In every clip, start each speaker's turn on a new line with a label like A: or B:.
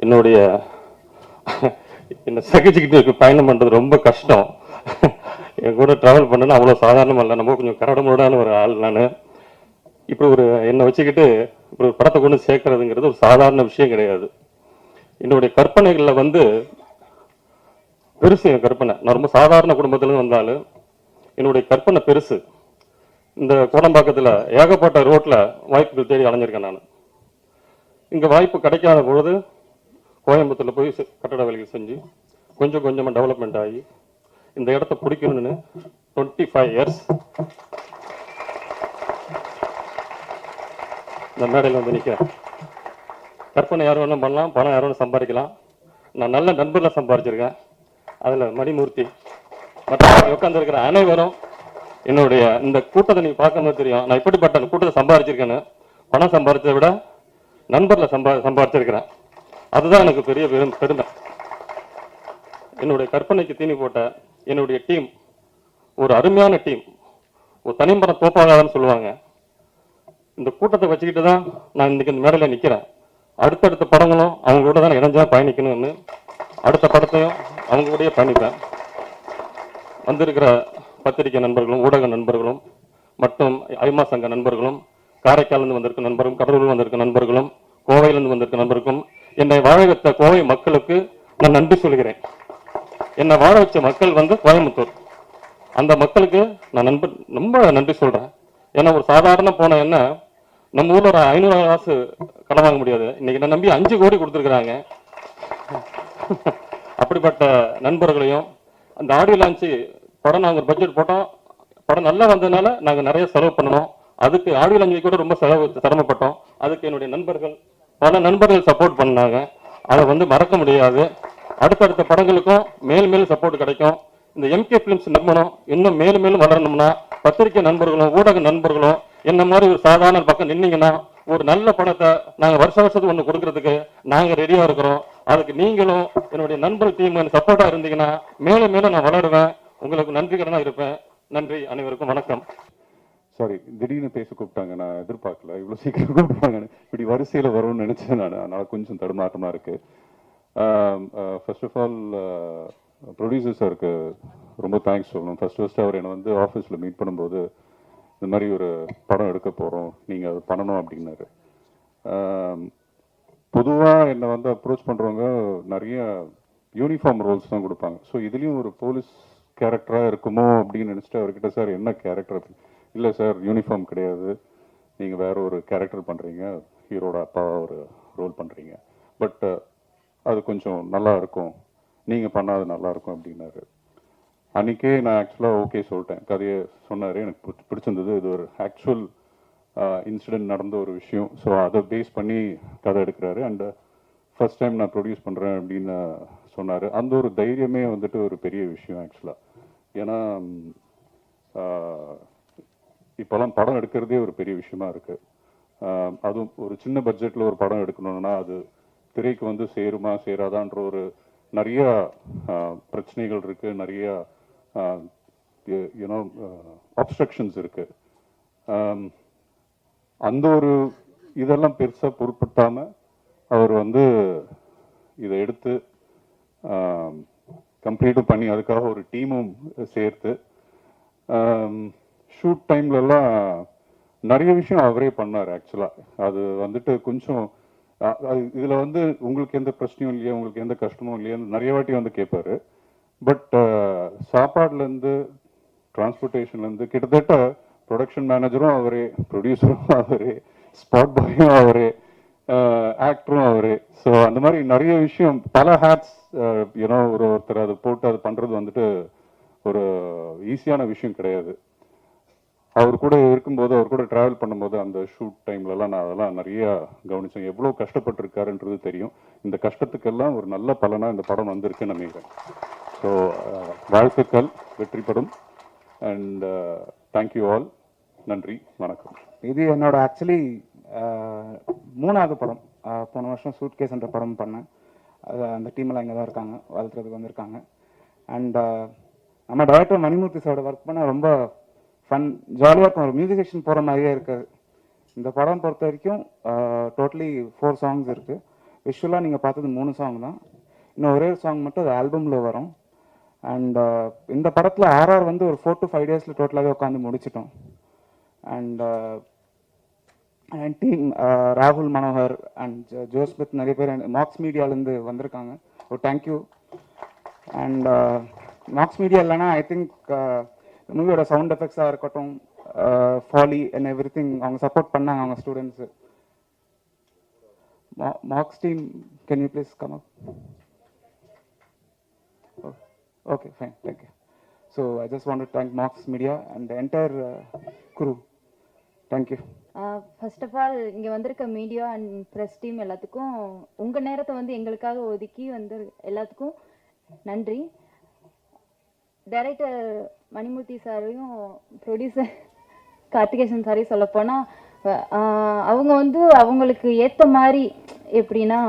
A: என்னுடைய என்னை சகிச்சுக்கிட்டு பயணம் பண்ணுறது ரொம்ப கஷ்டம். என் கூட ட்ராவல் பண்ணணும்னா அவ்வளோ சாதாரணமாக இல்லை. நம்ம கொஞ்சம் கரடமுரடான ஒரு ஆள். நான் இப்படி ஒரு என்னை வச்சுக்கிட்டு இப்படி ஒரு படத்தை கொண்டு சேர்க்கறதுங்கிறது ஒரு சாதாரண விஷயம் கிடையாது. என்னுடைய கற்பனைகளில் வந்து பெருசு என் கற்பனை. நான் ரொம்ப சாதாரண குடும்பத்துலேருந்து வந்தாலும் என்னுடைய கற்பனை பெருசு. இந்த கோடம்பாக்கத்தில் ஏகப்பட்ட ரோட்டில் வாய்ப்புகள் தேடி அலைஞ்சிருக்கேன். நான் இங்கே வாய்ப்பு கிடைக்காத பொழுது கோயம்புத்தூரில் போய் கட்டட வேலைகள் செஞ்சு கொஞ்சம் கொஞ்சமாக டெவலப்மெண்ட் ஆகி இந்த இடத்த பிடிக்கணும்னு 25 இயர்ஸ் இந்த மேடையில் வந்து நிற்கிறேன். கற்பனை யார் வேணும் பண்ணலாம், பணம் யார் வேணும் சம்பாதிக்கலாம். நான் நல்ல நண்பர்களை சம்பாதிச்சிருக்கேன். அதில் மணிமூர்த்தி மற்ற உட்காந்துருக்கிற அனைவரும் என்னுடைய இந்த கூட்டத்தை நீங்கள் பார்க்கும்போது தெரியும் நான் இப்படிப்பட்ட கூட்டத்தை சம்பாதிச்சிருக்கேன்னு. பணம் சம்பாதிச்சதை விட நண்பர்களை சம்பாதிச்சிருக்கிறேன். அதுதான் எனக்கு பெரிய பெருமை. என்னுடைய கற்பனைக்கு தீனி போட்ட என்னுடைய டீம் ஒரு அருமையான டீம். ஒரு தனிமரம் தோப்பாகாதான்னு சொல்லுவாங்க. இந்த கூட்டத்தை வச்சுக்கிட்டு தான் நான் இன்னைக்கு இந்த மேடையில் நிற்கிறேன். அடுத்தடுத்த படங்களும் அவங்க கூட தான் இணைஞ்சா பயணிக்கணும்னு அடுத்த படத்தையும் அவங்க கூடயே பயணிப்பேன். வந்திருக்கிற பத்திரிகை நண்பர்களும் ஊடக நண்பர்களும் மற்றும் ஐமா சங்க நண்பர்களும் காரைக்காலிருந்து வந்திருக்க நண்பர்களும் கடலூரில் வந்திருக்க நண்பர்களும் கோவையிலிருந்து வந்திருக்க நண்பருக்கும் என்னை வாழ வைத்த கோவை மக்களுக்கு நான் நன்றி சொல்கிறேன். என்னை வாழ வச்ச மக்கள் வந்து கோயம்புத்தூர். அந்த மக்களுக்கு நான் ரொம்ப நன்றி சொல்றேன். ஏன்னா ஒரு சாதாரண போன என்ன நம்ம ஊர்ல ஒரு 500 காசு கடன் வாங்க முடியாது. இன்னைக்கு நான் நம்பி 5 கோடி கொடுத்துருக்குறாங்க. அப்படிப்பட்ட நண்பர்களையும் அந்த ஆடியோ லான்ச்சு படம் நாங்கள் ஒரு பட்ஜெட் போட்டோம். படம் நல்லா வந்ததுனால நாங்கள் நிறைய செலவு பண்ணணும். அதுக்கு ஆடியோ லான்ச்சு கூட ரொம்ப சிரமப்பட்டோம். அதுக்கு என்னுடைய நண்பர்கள் பல நண்பர்கள் சப்போர்ட் பண்ணாங்க. அதை வந்து மறக்க முடியாது. அடுத்தடுத்த படங்களுக்கும் மேலும் சப்போர்ட் கிடைக்கும். இந்த எம்கே பிலிம்ஸ் நிறுவனம் இன்னும் மேலும் வளரணும்னா பத்திரிகை நண்பர்களும் ஊடக நண்பர்களும் என்ன மாதிரி ஒரு சாதாரண பக்கம் நின்னீங்கன்னா ஒரு நல்ல படத்தை நாங்கள் வருஷத்துக்கு ஒன்று கொடுக்கறதுக்கு நாங்கள் ரெடியாக இருக்கிறோம். அதுக்கு நீங்களும் என்னுடைய நண்பர் டீம் சப்போர்ட்டாக இருந்தீங்கன்னா மேலும் நான் வளருவேன். உங்களுக்கு நன்றிகரனாக இருப்பேன். நன்றி, அனைவருக்கும் வணக்கம்.
B: சாரி, திடீர்னு பேச கூப்பிட்டாங்க. நான் எதிர்பார்க்கல இவ்வளோ சீக்கிரம் கூப்பிட்டாங்கன்னு. இப்படி வரிசையில் வரும்னு நினச்சேன் நான். அதனால் கொஞ்சம் தடுமாற்றமாக இருக்குது. ஃபர்ஸ்ட் ஆஃப் ஆல் ப்ரொடியூசர் சாருக்கு ரொம்ப தேங்க்ஸ் சொல்லணும். ஃபர்ஸ்ட் அவர் என்னை வந்து ஆஃபீஸில் மீட் பண்ணும்போது இந்த மாதிரி ஒரு படம் எடுக்க போகிறோம், நீங்கள் அது பண்ணணும் அப்படின்னாரு. பொதுவாக என்னை வந்து அப்ரோச் பண்ணுறவங்க நிறைய யூனிஃபார்ம் ரோல்ஸ் தான் கொடுப்பாங்க. ஸோ இதுலேயும் ஒரு போலீஸ் கேரக்டராக இருக்குமோ அப்படின்னு நினச்சிட்டு அவர்கிட்ட சார் என்ன கேரக்டர்? இல்லை சார், யூனிஃபார்ம் கிடையாது, நீங்கள் வேற ஒரு கேரக்டர் பண்ணுறீங்க, ஹீரோட அப்பாவாக ஒரு ரோல் பண்ணுறீங்க, பட் அது கொஞ்சம் நல்லா இருக்கும், நீங்கள் பண்ணாது நல்லா இருக்கும் அப்படின்னாரு. அன்றைக்கே நான் ஆக்சுவலாக ஓகே சொல்லிட்டேன். கதையை சொன்னார், எனக்கு பிடிச்சிருந்தது. இது ஒரு ஆக்சுவல் இன்சிடென்ட் நடந்த ஒரு விஷயம். ஸோ அதை பேஸ் பண்ணி கதை எடுக்கிறாரு. அண்ட் ஃபர்ஸ்ட் டைம் நான் ப்ரொடியூஸ் பண்ணுறேன் அப்படின்னு சொன்னார். அந்த ஒரு தைரியமே வந்துட்டு ஒரு பெரிய விஷயம் ஆக்சுவலாக. ஏன்னா இப்போலாம் படம் எடுக்கிறதே ஒரு பெரிய விஷயமா இருக்குது. அதுவும் ஒரு சின்ன பட்ஜெட்டில் ஒரு படம் எடுக்கணும்னா அது திரைக்கு வந்து சேருமா சேராதான்ற ஒரு நிறைய பிரச்சனைகள் இருக்குது, நிறைய யூனோ அப்ஸ்ட்ரக்ஷன்ஸ் இருக்குது. அந்த ஒரு இதெல்லாம் பெருசாக பொருட்படுத்தாமல் அவர் வந்து இதை எடுத்து கம்ப்ளீட்டும் பண்ணி அதுக்காக ஒரு டீமும் சேர்த்து ஷூட் டைம்லலாம் நிறைய விஷயம் அவரே பண்ணார் ஆக்சுவலாக. அது வந்துட்டு கொஞ்சம் இதில் வந்து உங்களுக்கு எந்த பிரச்சனையும் இல்லையா, உங்களுக்கு எந்த கஷ்டமும் இல்லையா நிறைய வாட்டி வந்து கேட்பாரு. பட் சாப்பாடுலேருந்து டிரான்ஸ்போர்ட்டேஷன்லேருந்து கிட்டத்தட்ட ப்ரொடக்ஷன் மேனேஜரும் அவரே, ப்ரொடியூசரும் அவரே, ஸ்பாட் பாயும் அவரே, ஆக்டரும் அவரே. ஸோ அந்த மாதிரி நிறைய விஷயம், பல ஹேட்ஸ் ஏன்னா ஒருத்தர் அதை போட்டு அது பண்ணுறது வந்துட்டு ஒரு ஈஸியான விஷயம் கிடையாது. அவர் கூட இருக்கும்போது, அவர் கூட ட்ராவல் பண்ணும்போது அந்த ஷூட் டைம்லலாம் நான் அதெல்லாம் நிறையா கவனித்தேன். எவ்வளோ கஷ்டப்பட்டிருக்காருன்றது தெரியும். இந்த கஷ்டத்துக்கெல்லாம் ஒரு நல்ல பலனாக இந்த படம் வந்திருக்குன்னு நினைக்கிறேன். ஸோ வாழ்த்துக்கள், வெற்றி படம். And thank you all. நன்றி, வணக்கம்.
C: இது என்னோட ஆக்சுவலி 3வது படம். போன வருஷம் சூட் கேஸ் என்ற படம் பண்ணேன். அந்த டீமெல்லாம் இங்கே தான் இருக்காங்க, வளர்த்துறதுக்கு வந்திருக்காங்க. அண்ட் நம்ம டைரக்டர் மணிமூர்த்தி சாரோட ஒர்க் பண்ண ரொம்ப ஃபன், ஜாலியாக இருக்கும். ஒரு மியூசிக் செக்ஷன் போகிற மாதிரியே இருக்காது. இந்த படம் பொறுத்த வரைக்கும் டோட்டலி 4 சாங்ஸ் இருக்குது. விஷுவலாக நீங்கள் பார்த்தது 3 சாங் தான். இன்னும் ஒரே ஒரு சாங் மட்டும் அது ஆல்பமில் வரும். அண்ட் இந்த படத்தில் ஆர்ஆர் வந்து ஒரு 4 to 5 டேஸில் டோட்டலாகவே உட்காந்து முடிச்சிட்டோம். அண்ட் டீம் ராகுல் மனோகர் அண்ட் ஜோஸ்மித் நிறைய பேர் மார்க்ஸ் மீடியாவிலேருந்து வந்திருக்காங்க. ஒரு தேங்க்யூ. அண்ட் மார்க்ஸ் மீடியா இல்லைனா ஐ திங்க் மூவியோட சவுண்ட் எஃபெக்ட்ஸாக இருக்கட்டும், ஃபாலி அண்ட் எவ்ரி திங் அவங்க சப்போர்ட் பண்ணாங்க அவங்க students. Mark's team, can you please come up? Okay, fine, thank you. So I just want to thank Marks Media and the entire crew. Thank you.
D: First of all இங்கே வந்திருக்க media and press team எல்லாத்துக்கும் உங்கள் நேரத்தை வந்து எங்களுக்காக ஒதுக்கி வந்து எல்லாத்துக்கும் நன்றி. டைரக்டர் மணிமூர்த்தி சாரையும் ப்ரொடியூசர் கார்த்திகேசன் சாரையும் சொல்லப்போனால் அவங்க வந்து அவங்களுக்கு ஏற்ற மாதிரி எப்படின்னா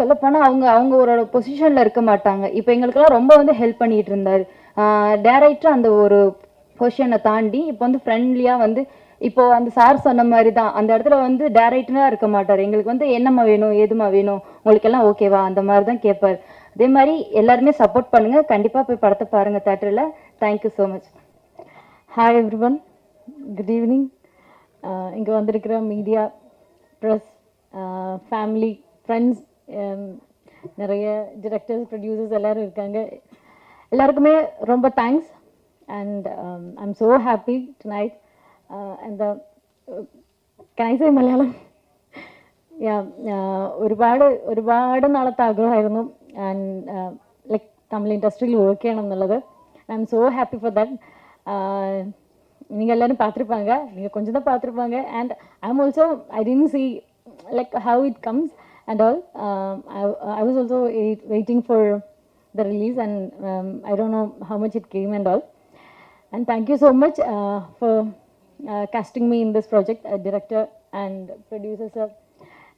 D: சொல்லப்போனால் அவங்க ஒரு பொசிஷனில் இருக்க மாட்டாங்க. இப்போ எங்களுக்கெல்லாம் ரொம்ப வந்து ஹெல்ப் பண்ணிகிட்டு இருந்தார். டேரக்டர் அந்த ஒரு பொசிஷனை தாண்டி இப்போ வந்து ஃப்ரெண்ட்லியாக வந்து இப்போ அந்த சார் சொன்ன மாதிரி தான் அந்த இடத்துல வந்து டேரக்டராக இருக்க மாட்டார். எங்களுக்கு வந்து என்னம்மா வேணும், ஏதுமா வேணும், உங்களுக்கு எல்லாம் ஓகேவா, அந்த மாதிரி தான் கேட்பார். அதே மாதிரி எல்லாருமே சப்போர்ட் பண்ணுங்கள். கண்டிப்பாக போய் படத்தை பாருங்கள் தேட்டரில். Thank you so much.
E: Hi every one, good evening. இங்கே வந்திருக்கிற மீடியா, ப்ரெஸ், ஃபேமிலி, ஃப்ரெண்ட்ஸ், நிறைய டிரெக்டர்ஸ், ப்ரொடியூசர்ஸ் எல்லோரும் இருக்காங்க. எல்லாருக்குமே ரொம்ப thanks. And I am so happy tonight. And can I say Malayalam? ഒരുപാട് നാളത്തെ ആഗ്രഹമായിരുന്നു ആൻഡ് ലൈക്ക് തമിഴ് ഇൻഡസ്ട്രിയിൽ വർക്ക് ചെയ്യണം എന്നുള്ളത്. I am so happy for that. நீங்கள் எல்லோரும் பார்த்துருப்பாங்க, நீங்கள் கொஞ்சம் தான் பார்த்துருப்பாங்க. And I am also I didn't see like how it comes and all. I was also waiting for the release and I don't know how much it came and all. And thank you so much for casting me in this project, director and producer sir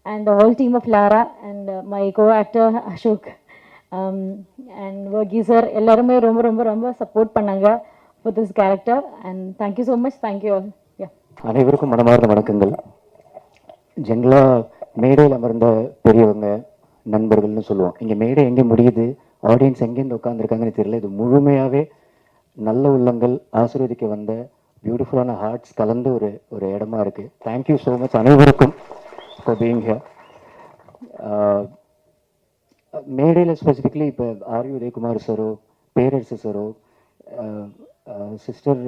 E: and the whole team of Lara and my co-actor Ashok and Varghese sir ellarume romba support pannanga for this character and thank you so much. Thank you all. Yeah,
F: அனைவருக்கும் மனமார்ந்த வணக்கங்கள். ஜென்ரலாக மேடையில் அமர்ந்த பெரியவங்க, நண்பர்கள்னு சொல்லுவோம். இங்கே மேடை எங்கே முடியுது, ஆடியன்ஸ் எங்கேருந்து உட்காந்துருக்காங்கன்னு தெரியல. இது முழுமையாகவே நல்ல உள்ளங்கள் ஆசீர்வதிக்க வந்த பியூட்டிஃபுல்லான ஹார்ட்ஸ் கலந்து ஒரு இடமா இருக்குது. தேங்க்யூ ஸோ மச் அனைவருக்கும் ஃபார் பீயிங் ஹியர். மேடையில் ஸ்பெசிஃபிக்லி இப்போ ஆர்வி உதயகுமார் சாரோ, பேரரசு சாரோ, சிஸ்டர்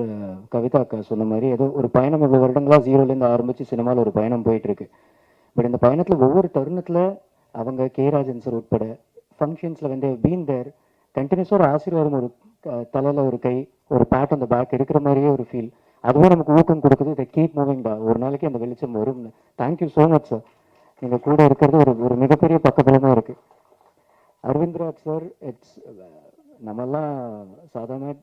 F: கவிதா அக்கா சொன்ன மாதிரி ஏதோ ஒரு பயணம் இவ்வளோ வருடங்களாக 0லேருந்து ஆரம்பித்து சினிமாவில் ஒரு பயணம் போயிட்டுருக்கு. பட் இந்த பயணத்தில் ஒவ்வொரு தருணத்தில் அவங்க கேராஜன் சார் உட்பட ஃபங்க்ஷன்ஸில் வந்து பீன் தேர் கண்டினியூஸாக ஒரு ஆசீர்வாதம், ஒரு தலையில் ஒரு கை, ஒரு பேட் அந்த பேக் இருக்கிற மாதிரியே ஒரு ஃபீல். அதுவே நமக்கு ஊக்கம் கொடுக்குது. இதை கீப் மூவிங் டா, ஒரு நாளைக்கு அந்த வெளிச்சம் வரும்னு. Thank you so much sir. நீங்கள் கூட இருக்கிறது ஒரு மிகப்பெரிய பக்கபலமாக இருக்குது. அரவிந்த்ராஜ் சார், இட்ஸ் நம்மெல்லாம் சாதாரண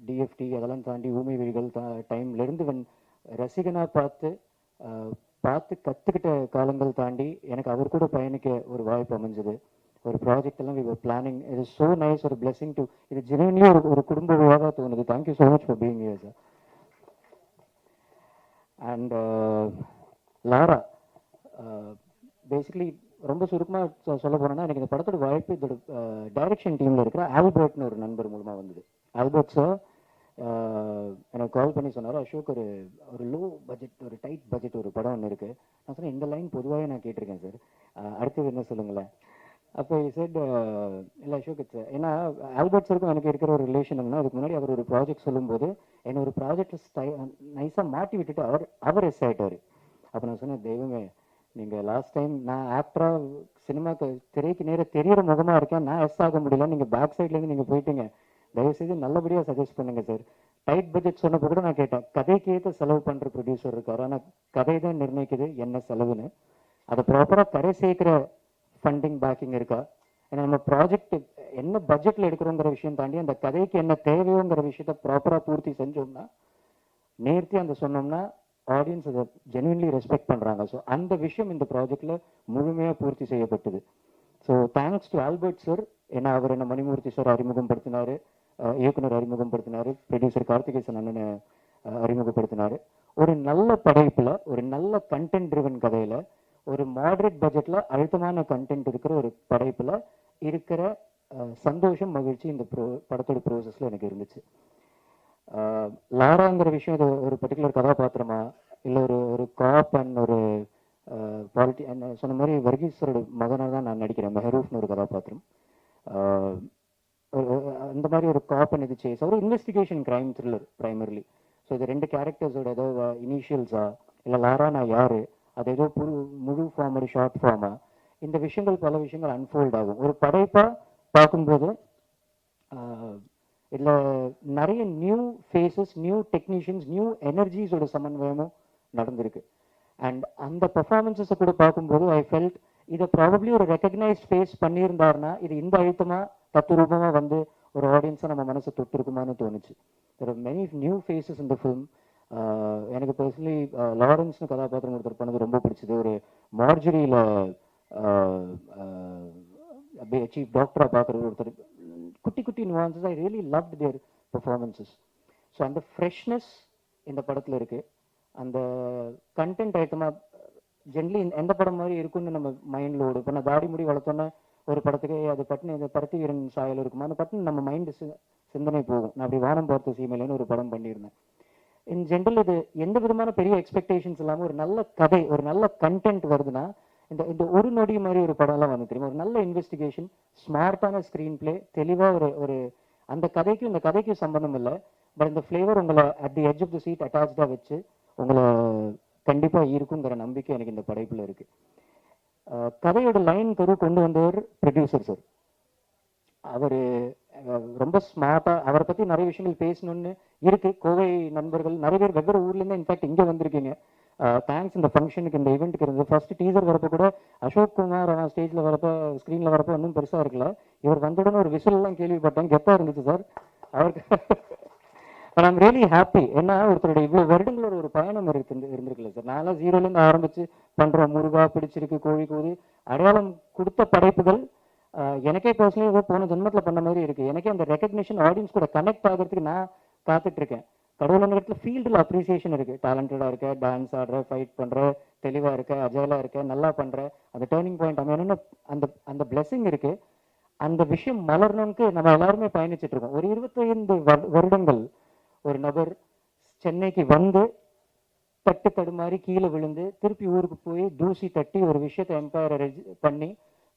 F: டிஎஃப்டி அதெல்லாம் தாண்டி ஊமை விழிகள் டைம்லேருந்து ரசிகனாக பார்த்து கற்றுக்கிட்ட காலங்கள் தாண்டி எனக்கு அவர் கூட பயணிக்க ஒரு வாய்ப்பு அமைஞ்சது. ஒரு ப்ராஜெக்ட் எல்லாம் we were planning. It is so nice. ஒரு பிளெஸிங் டு இது ஜெனுவன்லி ஒரு குடும்ப விழாவாக தோணுது. Thank you so much for being here sir. And Laura, basically ரொம்ப சுருக்கமாக சொல்ல போனோன்னா எனக்கு இந்த படத்தோட வாய்ப்பு இதோட டைரக்ஷன் டீமில் இருக்கிற ஆல்பர்ட்னு ஒரு நண்பர் மூலமாக வந்தது. ஆல்பர்ட் சார் எனக்கு கால் பண்ணி சொன்னார், அசோக் ஒரு லோ பட்ஜெட், ஒரு டைட் பட்ஜெட் ஒரு படம் ஒன்று இருக்குது. நான் சொன்னேன், இந்த லைன் பொதுவாகவே நான் கேட்டிருக்கேன் சார், அடுத்தது என்ன சொல்லுங்களேன். அப்போ செட் இல்லை அசோக் இட்ஸ் ஏன்னா ஆல்பர்ட் சாருக்கும் எனக்கு இருக்கிற ஒரு ரிலேஷன் என்னன்னா, அதுக்கு முன்னாடி அவர் ஒரு ப்ராஜெக்ட் சொல்லும்போது என்னை ஒரு ப்ராஜெக்ட் நைஸாக மாட்டி விட்டுட்டு அவர் எஸ் ஆகிட்டார். அப்போ நான் சொன்னேன், தெய்வமே நீங்கள் லாஸ்ட் டைம் நான் ஆக்டராக சினிமாக்கு திரைக்கு நேராக தெரியிற முகமாக இருக்கேன், நான் எஸ் ஆக முடியல, நீங்கள் பேக் சைட்லேருந்து நீங்கள் போயிட்டீங்க, தயவுசெய்து நல்லபடியாக சஜஸ்ட் பண்ணுங்கள் சார். டைட் பட்ஜெட் சொன்னப்போ கூட நான் கேட்டேன், கதைக்கு ஏற்ற செலவு பண்ணுற ப்ரொடியூசர் இருக்கார், ஆனால் கதை தான் நிர்ணயிக்குது என்ன செலவுன்னு. அதை ப்ராப்பராக கரை சேர்க்கிற ஃபண்டிங் பேக்கிங் இருக்கா? ஏன்னா நம்ம ப்ராஜெக்ட் என்ன பட்ஜெட்டில் எடுக்கிறோங்கிற விஷயம் தாண்டி அந்த கதைக்கு என்ன தேவையோங்கிற விஷயத்த ப்ராப்பராக பூர்த்தி செஞ்சோம்னா, நேர்த்தி அந்த சொன்னோம்னா ஆடியன்ஸ் அதை ஜென்வன்லி ரெஸ்பெக்ட் பண்ணுறாங்க. ஸோ அந்த விஷயம் இந்த ப்ராஜெக்டில் முழுமையாக பூர்த்தி செய்யப்பட்டது. So thanks to Albert sir. ஏன்னா அவர் என்ன மணிமூர்த்தி சார் அறிமுகப்படுத்தினார், இயக்குனர் அறிமுகப்படுத்தினார், ப்ரொடியூசர் கார்த்திகேசன் அண்ணனை அறிமுகப்படுத்தினார். ஒரு நல்ல படைப்பில், ஒரு நல்ல கண்டென்ட் ட்ரிவன் கதையில் ஒரு மாடரேட் பட்ஜெட்ல அழுத்தமான கண்டென்ட் இருக்கிற ஒரு படைப்புல இருக்கிற சந்தோஷம் மகிழ்ச்சி இந்த படத்தோட ப்ரோசஸ்ல எனக்கு இருந்துச்சு. லாராங்கிற விஷயம் இது ஒரு பர்டிகுலர் கதாபாத்திரமா இல்லை ஒரு காப் அண்ட் ஒரு பாலிட்டி சொன்ன மாதிரி வர்கீஸ்வரோட மகனாக தான் நான் நடிக்கிறேன். மெஹரூஃப்னு ஒரு கதாபாத்திரம். அந்த மாதிரி ஒரு காப் அண்ட் இது சேஸ் ஒரு investigation crime thriller primarily. So இது 2 கேரக்டர்ஸோட ஏதோ இனிஷியல்ஸா இல்லை லாரா நான் யாரு, அது ஏதோ முழு ஃபார்ம் ஒரு ஷார்ட் ஃபார்மா, இந்த விஷயங்கள் பல விஷயங்கள் அன்ஃபோல்ட் ஆகும். ஒரு படைப்பா பார்க்கும்போது இதில் நிறைய new faces, new technicians, new எனர்ஜிஸோட சமன்வயமும் நடந்திருக்கு. அண்ட் அந்த பர்ஃபார்மன்ஸஸை கூட பார்க்கும்போது ஐ ஃபெல்ட் இதை ப்ராபப்ளி ஒரு ரெக்கக்னைஸ்ட் ஃபேஸ் பண்ணியிருந்தாருன்னா இது இந்த அழுத்தமாக தத்துரூபமாக வந்து ஒரு ஆடியன்ஸை நம்ம மனசை தொட்டிருக்குமான்னு தோணுச்சு. There are many new faces இந்த ஃபிலிம். எனக்கு பர்சனலி லாரன்ஸ்னு கதாபாத்திரம் ஒருத்தர் பண்ணது ரொம்ப பிடிச்சது. ஒரு மார்ஜரியில் சீஃப் டாக்டராக பார்க்குறது ஒருத்தர் குட்டி குட்டி nuances I really loved their performances. So அந்த ஃப்ரெஷ்னஸ் இந்த படத்தில் இருக்குது. அந்த கண்டென்ட் ஐட்டமாக ஜென்ரலி எந்த படம் மாதிரி இருக்குன்னு நம்ம மைண்டில் ஓடும். இப்போ நான் தாடி முடி வளர்த்தோன்னே ஒரு படத்துக்கு அது பட்டுன்னு இந்த பருத்தி வீரன் சாயல் இருக்குமா, அந்த பட்டுன்னு நம்ம மைண்டு சிந்தனை போகும். நான் அப்படி வானம் பார்த்த சீமையிலேன்னு ஒரு படம் பண்ணியிருந்தேன். இன் ஜென்ரல் இது எந்த விதமான பெரிய எக்ஸ்பெக்டேஷன்ஸ் இல்லாமல் ஒரு நல்ல கதை, ஒரு நல்ல கண்டென்ட் வருதுன்னா இந்த ஒரு நொடி மாதிரி ஒரு படம்லாம் வந்து தெரியும். ஒரு நல்ல இன்வெஸ்டிகேஷன், ஸ்மார்ட்டான ஸ்க்ரீன் பிளே, தெளிவாக ஒரு அந்த கதைக்கும் இந்த கதைக்கும் சம்பந்தம் இல்லை, பட் இந்த ஃப்ளேவர் உங்களை at the edge of the seat அட்டாச்சாக வச்சு உங்களை கண்டிப்பாக இருக்குங்கிற நம்பிக்கை எனக்கு இந்த படைப்பில் இருக்குது. கதையோட லைன் கரு கொண்டு வந்தவர் ப்ரொடியூசர் சார். அவர் ரொம்ப ஸ்மார்ட்டாக அவரை பற்றி நிறைய விஷயங்கள் பேசணுன்னு இருக்குது. கோவை நண்பர்கள் நிறைய பேர் வெவ்வேறு ஊர்லேருந்து இன்ஃபேக்ட் இங்கே வந்திருக்கீங்க. தேங்க்ஸ் இந்த ஃபங்க்ஷனுக்கு, இந்த ஈவெண்ட்டுக்கு இருந்தது. ஃபர்ஸ்ட் டீசர் வரப்போ கூட அசோக் குமார் ஸ்டேஜில் வரப்போ ஸ்க்ரீனில் வரப்போ இன்னும் பெருசாக இருக்குல்ல, இவர் வந்தவுடனே ஒரு விசில்லாம் கேள்விப்பட்டேன், கெத்தாக இருந்துச்சு சார் அவருக்கு. But I'm really happy. ஏன்னா ஒருத்தருடைய இவ்வளோ வருடங்களோட ஒரு பயணம் இருந்திருக்குல்ல சார். நான்லாம் ஜீரோலேருந்து ஆரம்பித்து பண்ணுறோம். முருகா பிடிச்சிருக்கு, கோழி கூதி அடையாளம் கொடுத்த படைப்புகள் எனக்கே பர்சனலி ஏதோ போன ஜென்மத்தில் பண்ண மாதிரி இருக்குது. எனக்கே அந்த ரெக்கக்னிஷன் ஆடியன்ஸ் கூட கனெக்ட் ஆகிறதுக்கு நான் காத்துட்ருக்கேன். கடவுள் அந்த இடத்துல ஃபீல்டில் அப்ரிசியேஷன் இருக்குது. டேலண்டடாக இருக்க, டான்ஸ் ஆடுற, ஃபைட் பண்ணுற, தெளிவாக இருக்க, அஜயலாக இருக்க, நல்லா பண்ணுற, அந்த டேர்னிங் பாயிண்ட் அமையணும்னு அந்த பிளெஸிங் இருக்குது. அந்த விஷயம் மலரணும்க்கு நம்ம எல்லாருமே பயணிச்சுட்டு இருக்கோம். ஒரு 25 வருடங்கள் ஒரு நபர் சென்னைக்கு வந்து தட்டு தடுமாறி கீழே விழுந்து திருப்பி ஊருக்கு போய் தூசி தட்டி ஒரு விஷயத்தை எம்பயர் பண்ணி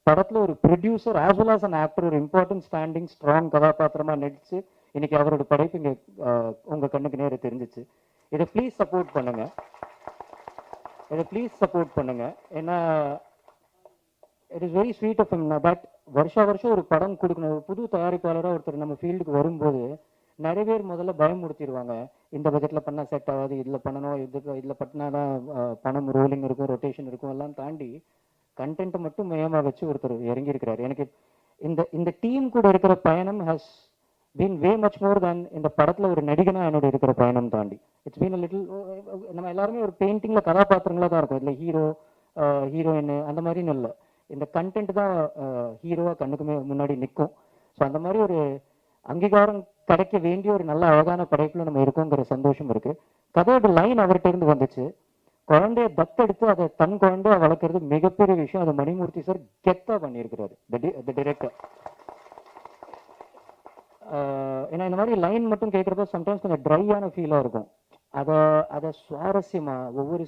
F: படத்தில் ஒரு producer as well as an actor ஒரு இம்பார்ட்டன்ட் ஸ்டாண்டிங் ஸ்ட்ராங் கதாபாத்திரமாக நடிச்சு இன்னைக்கு அவரோட படைப்பு இங்கே உங்கள் கண்ணுக்கு நேரம் தெரிஞ்சிச்சு. இதை ப்ளீஸ் சப்போர்ட் பண்ணுங்க, ஏன்னா it is very sweet of him. But வருஷம் ஒரு படம் கொடுக்கணும். ஒரு புது தயாரிப்பாளராக ஒருத்தர் நம்ம ஃபீல்டுக்கு வரும்போது நிறைய பேர் முதல்ல பயமுடுத்திடுவாங்க. இந்த பட்ஜெட்டில் பண்ணால் செட் ஆகாது, இதில் பண்ணணும், இதில் பண்ணினா தான் பணம் ரோலிங் இருக்கும், ரொட்டேஷன் இருக்கும், எல்லாம் தாண்டி கண்டென்ட்டை மட்டும் மையமாக வச்சு ஒருத்தர் இறங்கியிருக்கிறார். எனக்கு இந்த டீம் கூட இருக்கிற பயணம் has been way much more than இந்த படத்தில் ஒரு நடிகனாக என்னோட இருக்கிற பயணம் தாண்டி. இட்ஸ் பீன் அ லிட்டில், நம்ம எல்லாருமே ஒரு பெயிண்டிங்கில் கதாபாத்திரங்களாக தான் இருக்கும். இதில் ஹீரோ ஹீரோயின் அந்த மாதிரின்னு இல்லை, இந்த கண்டென்ட் தான் ஹீரோவாக கண்ணுக்குமே முன்னாடி நிற்கும். ஸோ அந்த மாதிரி ஒரு அங்கீகாரம் கிடைக்க வேண்டிய ஒரு நல்ல அழகான படைப்பில் நம்ம இருக்கோங்கிற சந்தோஷம் இருக்குது. கதையோட லைன் அவர்கிட்ட இருந்து வந்துச்சு. குழந்தைய தத்தெடுத்து அதை தன் குழந்தைய வளர்க்குறது மிகப்பெரிய விஷயம். அதை மணிமூர்த்தி சார் கெத்தாக பண்ணியிருக்கிறாரு, த டிரெக்டர். ஏன்னா இந்த மாதிரி லைன் மட்டும் கேட்குறப்ப சம்டைம்ஸ் கொஞ்சம் ட்ரையான ஃபீலாக இருக்கும். அதை சுவாரஸ்யமாக ஒவ்வொரு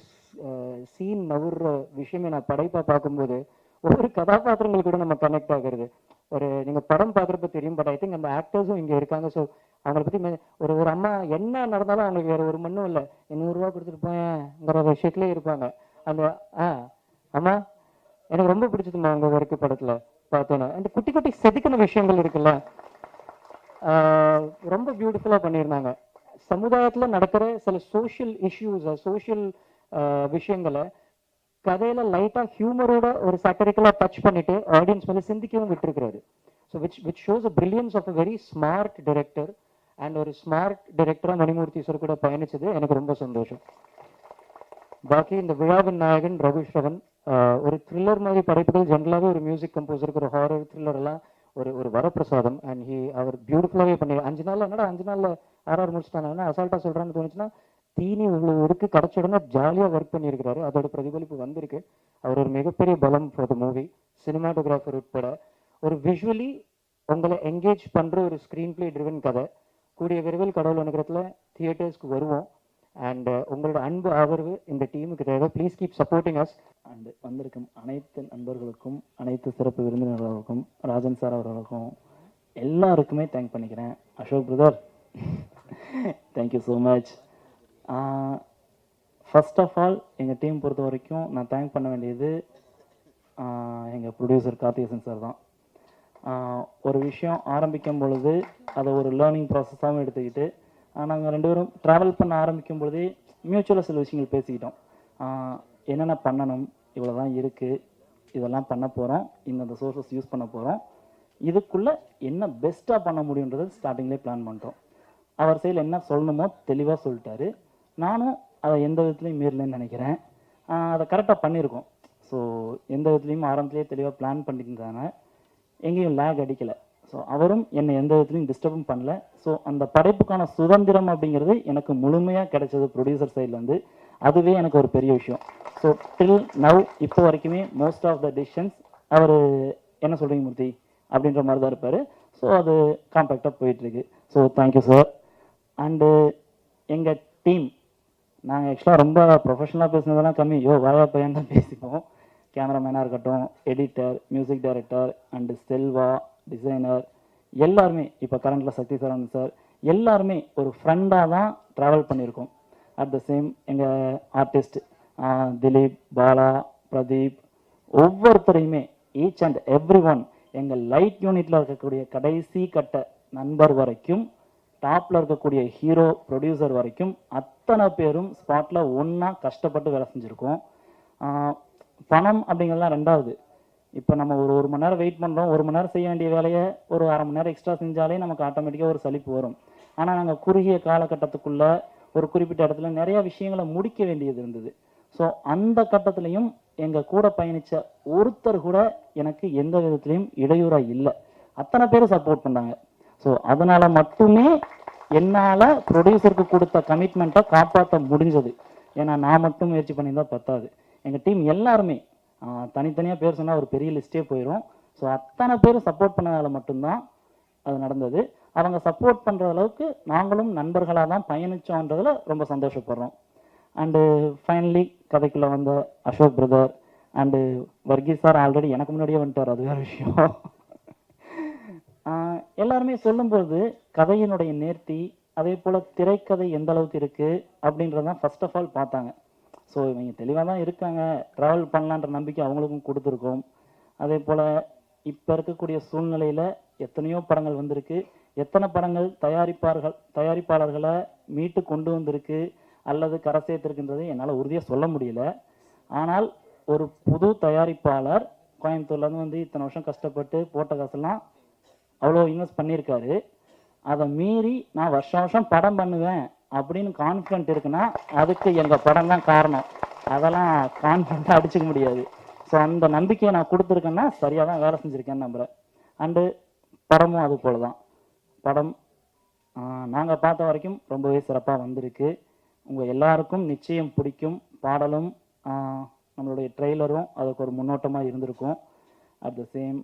F: சீன் நவுற விஷயமே நான் படைப்பாக பார்க்கும்போது ஒவ்வொரு கதாபாத்திரங்கள் கூட நம்ம கனெக்ட் ஆகுறது. ஒரு நீங்கள் படம் பார்க்குறப்ப தெரியும். பட் ஐ திங்க் அந்த ஆக்டர்ஸும் இங்கே இருக்காங்க. ஸோ அவங்களை பற்றி ஒரு அம்மா என்ன நடந்தாலும் அவங்களுக்கு வேறு ஒரு மண்ணும் இல்லை, 100 ரூபா கொடுத்துருப்பாங்கிற விஷயத்துலேயே இருப்பாங்க. அந்த அம்மா எனக்கு ரொம்ப பிடிச்சதுமா உங்கள் ஒர்க்கு படத்தில் பார்த்தோன்னா அந்த குட்டி குட்டி செதுக்கின விஷயங்கள் இருக்குல்ல, ரொம்ப பியூட்டிஃபுல்லாக பண்ணியிருந்தாங்க. சமுதாயத்தில் நடக்கிற சில சோஷியல் இஷ்யூஸை, சோஷியல் விஷயங்களை கதையில் லைட்டாக ஹியூமரோட ஒரு சாட்டரிக்கலாக டச் பண்ணிட்டு ஆடியன்ஸ் மேலே சிந்திக்கவும் விட்டுருக்கிறாரு. So which shows a brilliance of a very smart director. And ஒரு ஸ்மார்ட் டிரெக்டராக மணிமூர்த்தி சார் கூட பயணிச்சது எனக்கு ரொம்ப சந்தோஷம். பாக்கி இந்த விழாவின் நாயகன் ரகு ஸ்ரவன் ஒரு த்ரில்லர் மாதிரி படைப்புகள் ஜென்ரலாகவே ஒரு மியூசிக் கம்போசருக்கு ஒரு ஹாரர் த்ரில்லர் எல்லாம் ஒரு வரப்பிரசாதம். அண்ட் அவர் பியூட்டிஃபுல்லாகவே பண்ணி 5 நாளில் என்னடா 5 நாளில் RR முடிச்சுட்டாங்கன்னா அசால்ட்டாக சொல்கிறான்னு தோணுச்சுன்னா தீனி இவ்வளோ இருக்கு கிடைச்ச உடனே ஜாலியாக ஒர்க் பண்ணியிருக்கிறாரு. அதோட பிரதிபலிப்பு வந்திருக்கு. அவர் ஒரு மிகப்பெரிய பலம் ஃபார் த மூவி. சினிமாட்டோகிராஃபர் உட்பட ஒரு விஷுவலி உங்களை என்கேஜ் பண்ணுற ஒரு ஸ்க்ரீன் பிளே ட்ரிவன் கதை. கூடிய விரைவில் கடவுள் அனுகிரகத்தில் தியேட்டர்ஸ்க்கு வருவோம். அண்ட் உங்களோட அன்பு ஆதரவு இந்த டீமுக்கு தேவை. Please keep supporting us.
G: And வந்திருக்கும் அனைத்து நண்பர்களுக்கும், அனைத்து சிறப்பு விருந்தினர்களுக்கும், ராஜன் சார் அவர்களுக்கும் எல்லாருக்குமே தேங்க் பண்ணிக்கிறேன். Ashok brother, thank you so much. First of all எங்கள் டீம் பொறுத்த வரைக்கும் நான் தேங்க் பண்ண வேண்டியது எங்கள் ப்ரொடியூசர் கார்த்திகேசன் சார் தான். ஒரு விஷயம் ஆரம்பிக்கும் பொழுது அதை ஒரு லேர்னிங் ப்ராசஸாகவும் எடுத்துக்கிட்டு நாங்கள் 2 பேரும் ட்ராவல் பண்ண ஆரம்பிக்கும் பொழுதே மியூச்சுவலாக சில விஷயங்கள் பேசிக்கிட்டோம். என்னென்ன பண்ணணும், இவ்வளோ தான் இருக்குது, இதெல்லாம் பண்ண போகிறோம், இந்த சோர்ஸஸ் யூஸ் பண்ண போகிறோம், இதுக்குள்ளே என்ன பெஸ்ட்டாக பண்ண முடியுன்றது ஸ்டார்டிங்லேயே பிளான் பண்ணிட்டோம். அவர் சைடில் என்ன சொல்லணுமோ தெளிவாக சொல்லிட்டாரு. நானும் அதை எந்த விதத்துலையும் மீறலன்னு நினைக்கிறேன். அதை கரெக்டாக பண்ணியிருக்கோம். ஸோ எந்த விதத்துலையும் ஆரம்பத்திலேயே தெளிவாக பிளான் பண்ணியிருந்தாங்க, எங்கேயும் லேக் அடிக்கலை. ஸோ அவரும் என்னை எந்த விதத்துலையும் டிஸ்டர்பும் பண்ணல. ஸோ அந்த படைப்புக்கான சுதந்திரம் அப்படிங்கிறது எனக்கு முழுமையாக கிடைச்சது ப்ரொடியூசர் சைட்லேருந்து. அதுவே எனக்கு ஒரு பெரிய விஷயம். ஸோ டில் நவ் இப்போ வரைக்குமே மோஸ்ட் ஆஃப் த டிசிஷன்ஸ் அவர் என்ன சொல்கிறீங்க மூர்த்தி அப்படின்ற மாதிரி தான் இருப்பார். ஸோ அது காம்பேக்டாக போயிட்டுருக்கு. So thank you sir. அண்டு எங்கள் டீம், நாங்கள் ஆக்சுவலாக ரொம்ப ப்ரொஃபஷனலாக பேசுனதெல்லாம் கம்மி, வாயா பையன் தான் பேசிப்போம். கேமராமேனாக இருக்கட்டும், editor, music director and Selva, designer, எல்லாருமே இப்போ கரண்டில் சக்தி சரவணன் சார், எல்லாருமே ஒரு ஃப்ரெண்டாக தான் ட்ராவல் பண்ணியிருக்கோம். அட் த சேம் எங்கள் ஆர்டிஸ்ட் திலீப், பாலா, பிரதீப், ஒவ்வொருத்தரையுமே ஈச் அண்ட் எவ்ரி ஒன், எங்கள் லைட் யூனிட்டில் இருக்கக்கூடிய கடைசி கட்ட நண்பர் வரைக்கும், டாப்பில் இருக்கக்கூடிய ஹீரோ ப்ரொடியூசர் வரைக்கும் அத்தனை பேரும் ஸ்பாட்டில் ஒன்றா கஷ்டப்பட்டு வேலை செஞ்சுருக்கோம். பணம் அப்படிங்கிறதுலாம் ரெண்டாவது. இப்போ நம்ம ஒரு மணி நேரம் வெயிட் பண்ணுறோம், 1 மணி நேரம் செய்ய வேண்டிய வேலையை ஒரு அரை மணி நேரம் எக்ஸ்ட்ரா செஞ்சாலே நமக்கு ஆட்டோமேட்டிக்காக ஒரு சலிப்பு வரும். ஆனால் நாங்கள் குறுகிய காலகட்டத்துக்குள்ளே ஒரு குறிப்பிட்ட இடத்துல நிறையா விஷயங்களை முடிக்க வேண்டியது இருந்தது. ஸோ அந்த கட்டத்துலையும் எங்கள் கூட பயணித்த ஒருத்தர் கூட எனக்கு எந்த விதத்துலையும் இடையூறாக இல்லை. அத்தனை பேர் சப்போர்ட் பண்ணாங்க. ஸோ அதனால் மட்டுமே என்னால் ப்ரொடியூசருக்கு கொடுத்த கமிட்மெண்ட்டை காப்பாற்ற முடிஞ்சது. ஏன்னா நான் மட்டும் முயற்சி பண்ணியிருந்தால் பத்தாது. எங்கள் டீம் எல்லாருமே தனித்தனியாக பேர் சொன்னால் ஒரு பெரிய லிஸ்ட்டே போயிடும். ஸோ அத்தனை பேர் சப்போர்ட் பண்ணதால் மட்டும்தான் அது நடந்தது. அவங்க சப்போர்ட் பண்ணுற அளவுக்கு நாங்களும் நண்பர்களாக தான் பயணித்தோன்றதில் ரொம்ப சந்தோஷப்படுறோம். அண்டு ஃபைனலி கதைக்குள்ளே வந்த Ashok brother and Varghese sir already எனக்கு முன்னாடியே வந்துட்டார், அது வேறு விஷயம். எல்லாருமே சொல்லும்போது கதையினுடைய நேர்த்தி, அதே போல் திரைக்கதை எந்த அளவுக்கு இருக்குது அப்படின்றதான் ஃபர்ஸ்ட் ஆஃப் ஆல் பார்த்தாங்க. ஸோ இவங்க தெளிவாக தான் இருக்காங்க, ட்ராவல் பண்ணலான்ற நம்பிக்கை அவங்களுக்கும் கொடுத்துருக்கோம். அதே போல் இப்போ இருக்கக்கூடிய சூழ்நிலையில் எத்தனையோ படங்கள் வந்திருக்கு, எத்தனை படங்கள் தயாரிப்பாளர்களை மீட்டு கொண்டு வந்திருக்கு அல்லது கரை சேர்த்துருக்குன்றது என்னால் உறுதியாக சொல்ல முடியல. ஆனால் ஒரு புது தயாரிப்பாளர் கோயம்புத்தூர்லேருந்து வந்து இத்தனை வருஷம் கஷ்டப்பட்டு போட்ட காசெல்லாம் அவ்வளோ இன்வெஸ்ட் பண்ணியிருக்காரு. அதை மீறி நான் வருஷம் படம் பண்ணுவேன் அப்படின்னு கான்ஃபிடென்ட் இருக்குன்னா அதுக்கு எங்கள் படம் தான் காரணம். அதெல்லாம் கான்ஃபிடென்ட்டாக அடிச்சுக்க முடியாது. ஸோ அந்த நம்பிக்கையை நான் கொடுத்துருக்கேன்னா சரியாக தான் வேலை செஞ்சுருக்கேன்னு நம்புகிறேன். அண்டு படமும் அது போல தான். படம் நாங்கள் பார்த்த வரைக்கும் ரொம்பவே சிறப்பாக வந்திருக்கு. உங்கள் எல்லாருக்கும் நிச்சயம் பிடிக்கும். பாடலும் நம்மளுடைய ட்ரெய்லரும் அதுக்கு ஒரு முன்னோட்டமாக இருந்திருக்கும். அட் த சேம்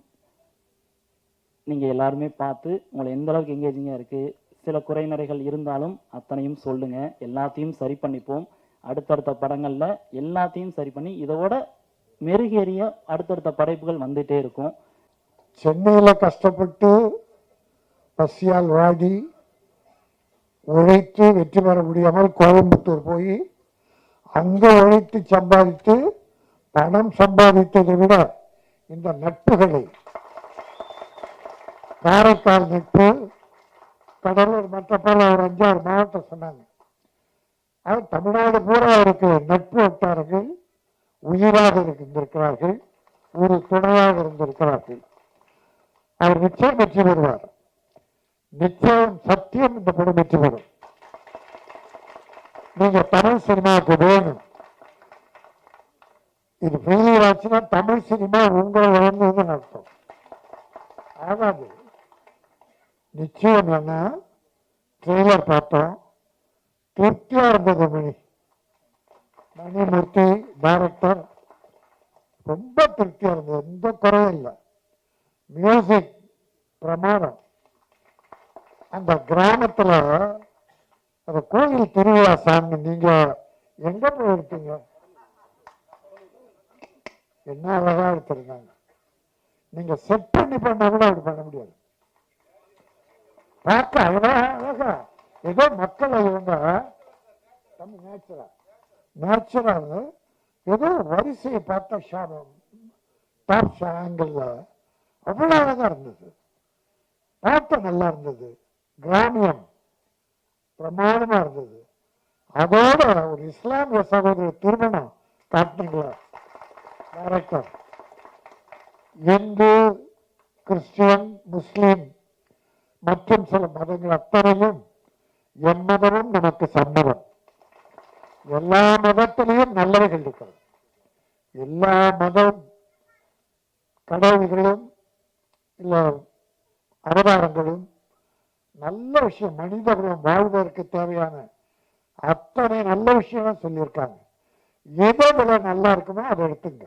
G: நீங்கள் எல்லாருமே பார்த்து உங்களை எந்த அளவுக்கு எங்கேஜிங்காக இருக்குது, சில குறைநிறைகள் இருந்தாலும் அத்தனையும் சொல்லுங்கள், எல்லாத்தையும் சரி பண்ணிப்போம். அடுத்தடுத்த படங்களில் எல்லாத்தையும் சரி பண்ணி இதோட மெருகேறிய அடுத்தடுத்த படைப்புகள் வந்துகிட்டே இருக்கும்.
H: சென்னையில் கஷ்டப்பட்டு பசியால் வாடி உழைத்து வெற்றி பெற முடியாமல் கோயம்புத்தூர் போய் அங்கே உழைத்து சம்பாதித்து பணம் சம்பாதித்ததை விட இந்த நட்புகளை, காரைக்கால் நட்பு, கடலூர், மற்ற பல ஒரு 5-6 மாவட்டம் சொன்னாங்க. அது தமிழ்நாடு பூரா அவருக்கு நட்பு வட்டாரங்கள் உயிராக இருந்திருக்கிறார்கள், ஒரு துணையாக இருந்திருக்கிறார்கள். அவர் நிச்சயம் வெற்றி பெறுவார். நிச்சயம் சத்தியம் இந்த படம் வெற்றி பெறும். நீங்க தமிழ் சினிமாவுக்கு வேணும். இது ஃபெயிலியர் ஆச்சுன்னா தமிழ் சினிமா உங்களை வளர்ந்ததுன்னு அர்த்தம். ஆகாது. நிச்சயம் என்ன, ட்ரெய்லர் பார்த்தோம், திருப்தியாக இருந்தது. மணிமூர்த்தி டைரக்டர் ரொம்ப திருப்தியாக இருந்தது, எந்த குறையும் இல்லை. மியூசிக் பிரமாதம். அந்த கிராமத்தில் அந்த கோயில் திருவிழா சாமி நீங்கள் எங்கே போய் எடுத்தீங்க? என்ன அழகாக எடுத்துருந்தாங்க. நீங்கள் செட் பண்ணி பண்ணால் கூட அப்படி பண்ண முடியாது. பார்க்க அழகா ஏதோ மக்களை இவங்க நேச்சுரல் ஏதோ வரிசையை பார்த்த டாப் ஆங்கிள் அவ்வளோ அழகா இருந்தது. பார்க்க நல்லா இருந்தது. கிராமியம் பிரமாதமா இருந்தது. அதோட ஒரு இஸ்லாமிய சகோதர திருமணம் காட்டினீங்களா டைரக்டர்? இந்து, கிறிஸ்டியன், முஸ்லீம் மற்றும் சில மதங்கள் அத்தனையும் எம்மதமும் நமக்கு சம்மதம். எல்லா மதத்திலையும் நல்லவைகள் இருக்கிறது. எல்லா மதம் கடவுள்களும் இல்லை அவதாரங்களும் நல்ல விஷயம், மனிதர்களும் வாழ்வதற்கு தேவையான அத்தனை நல்ல விஷயம் சொல்லியிருக்காங்க. எதுல நல்லா இருக்குமோ அதை எடுத்துங்க,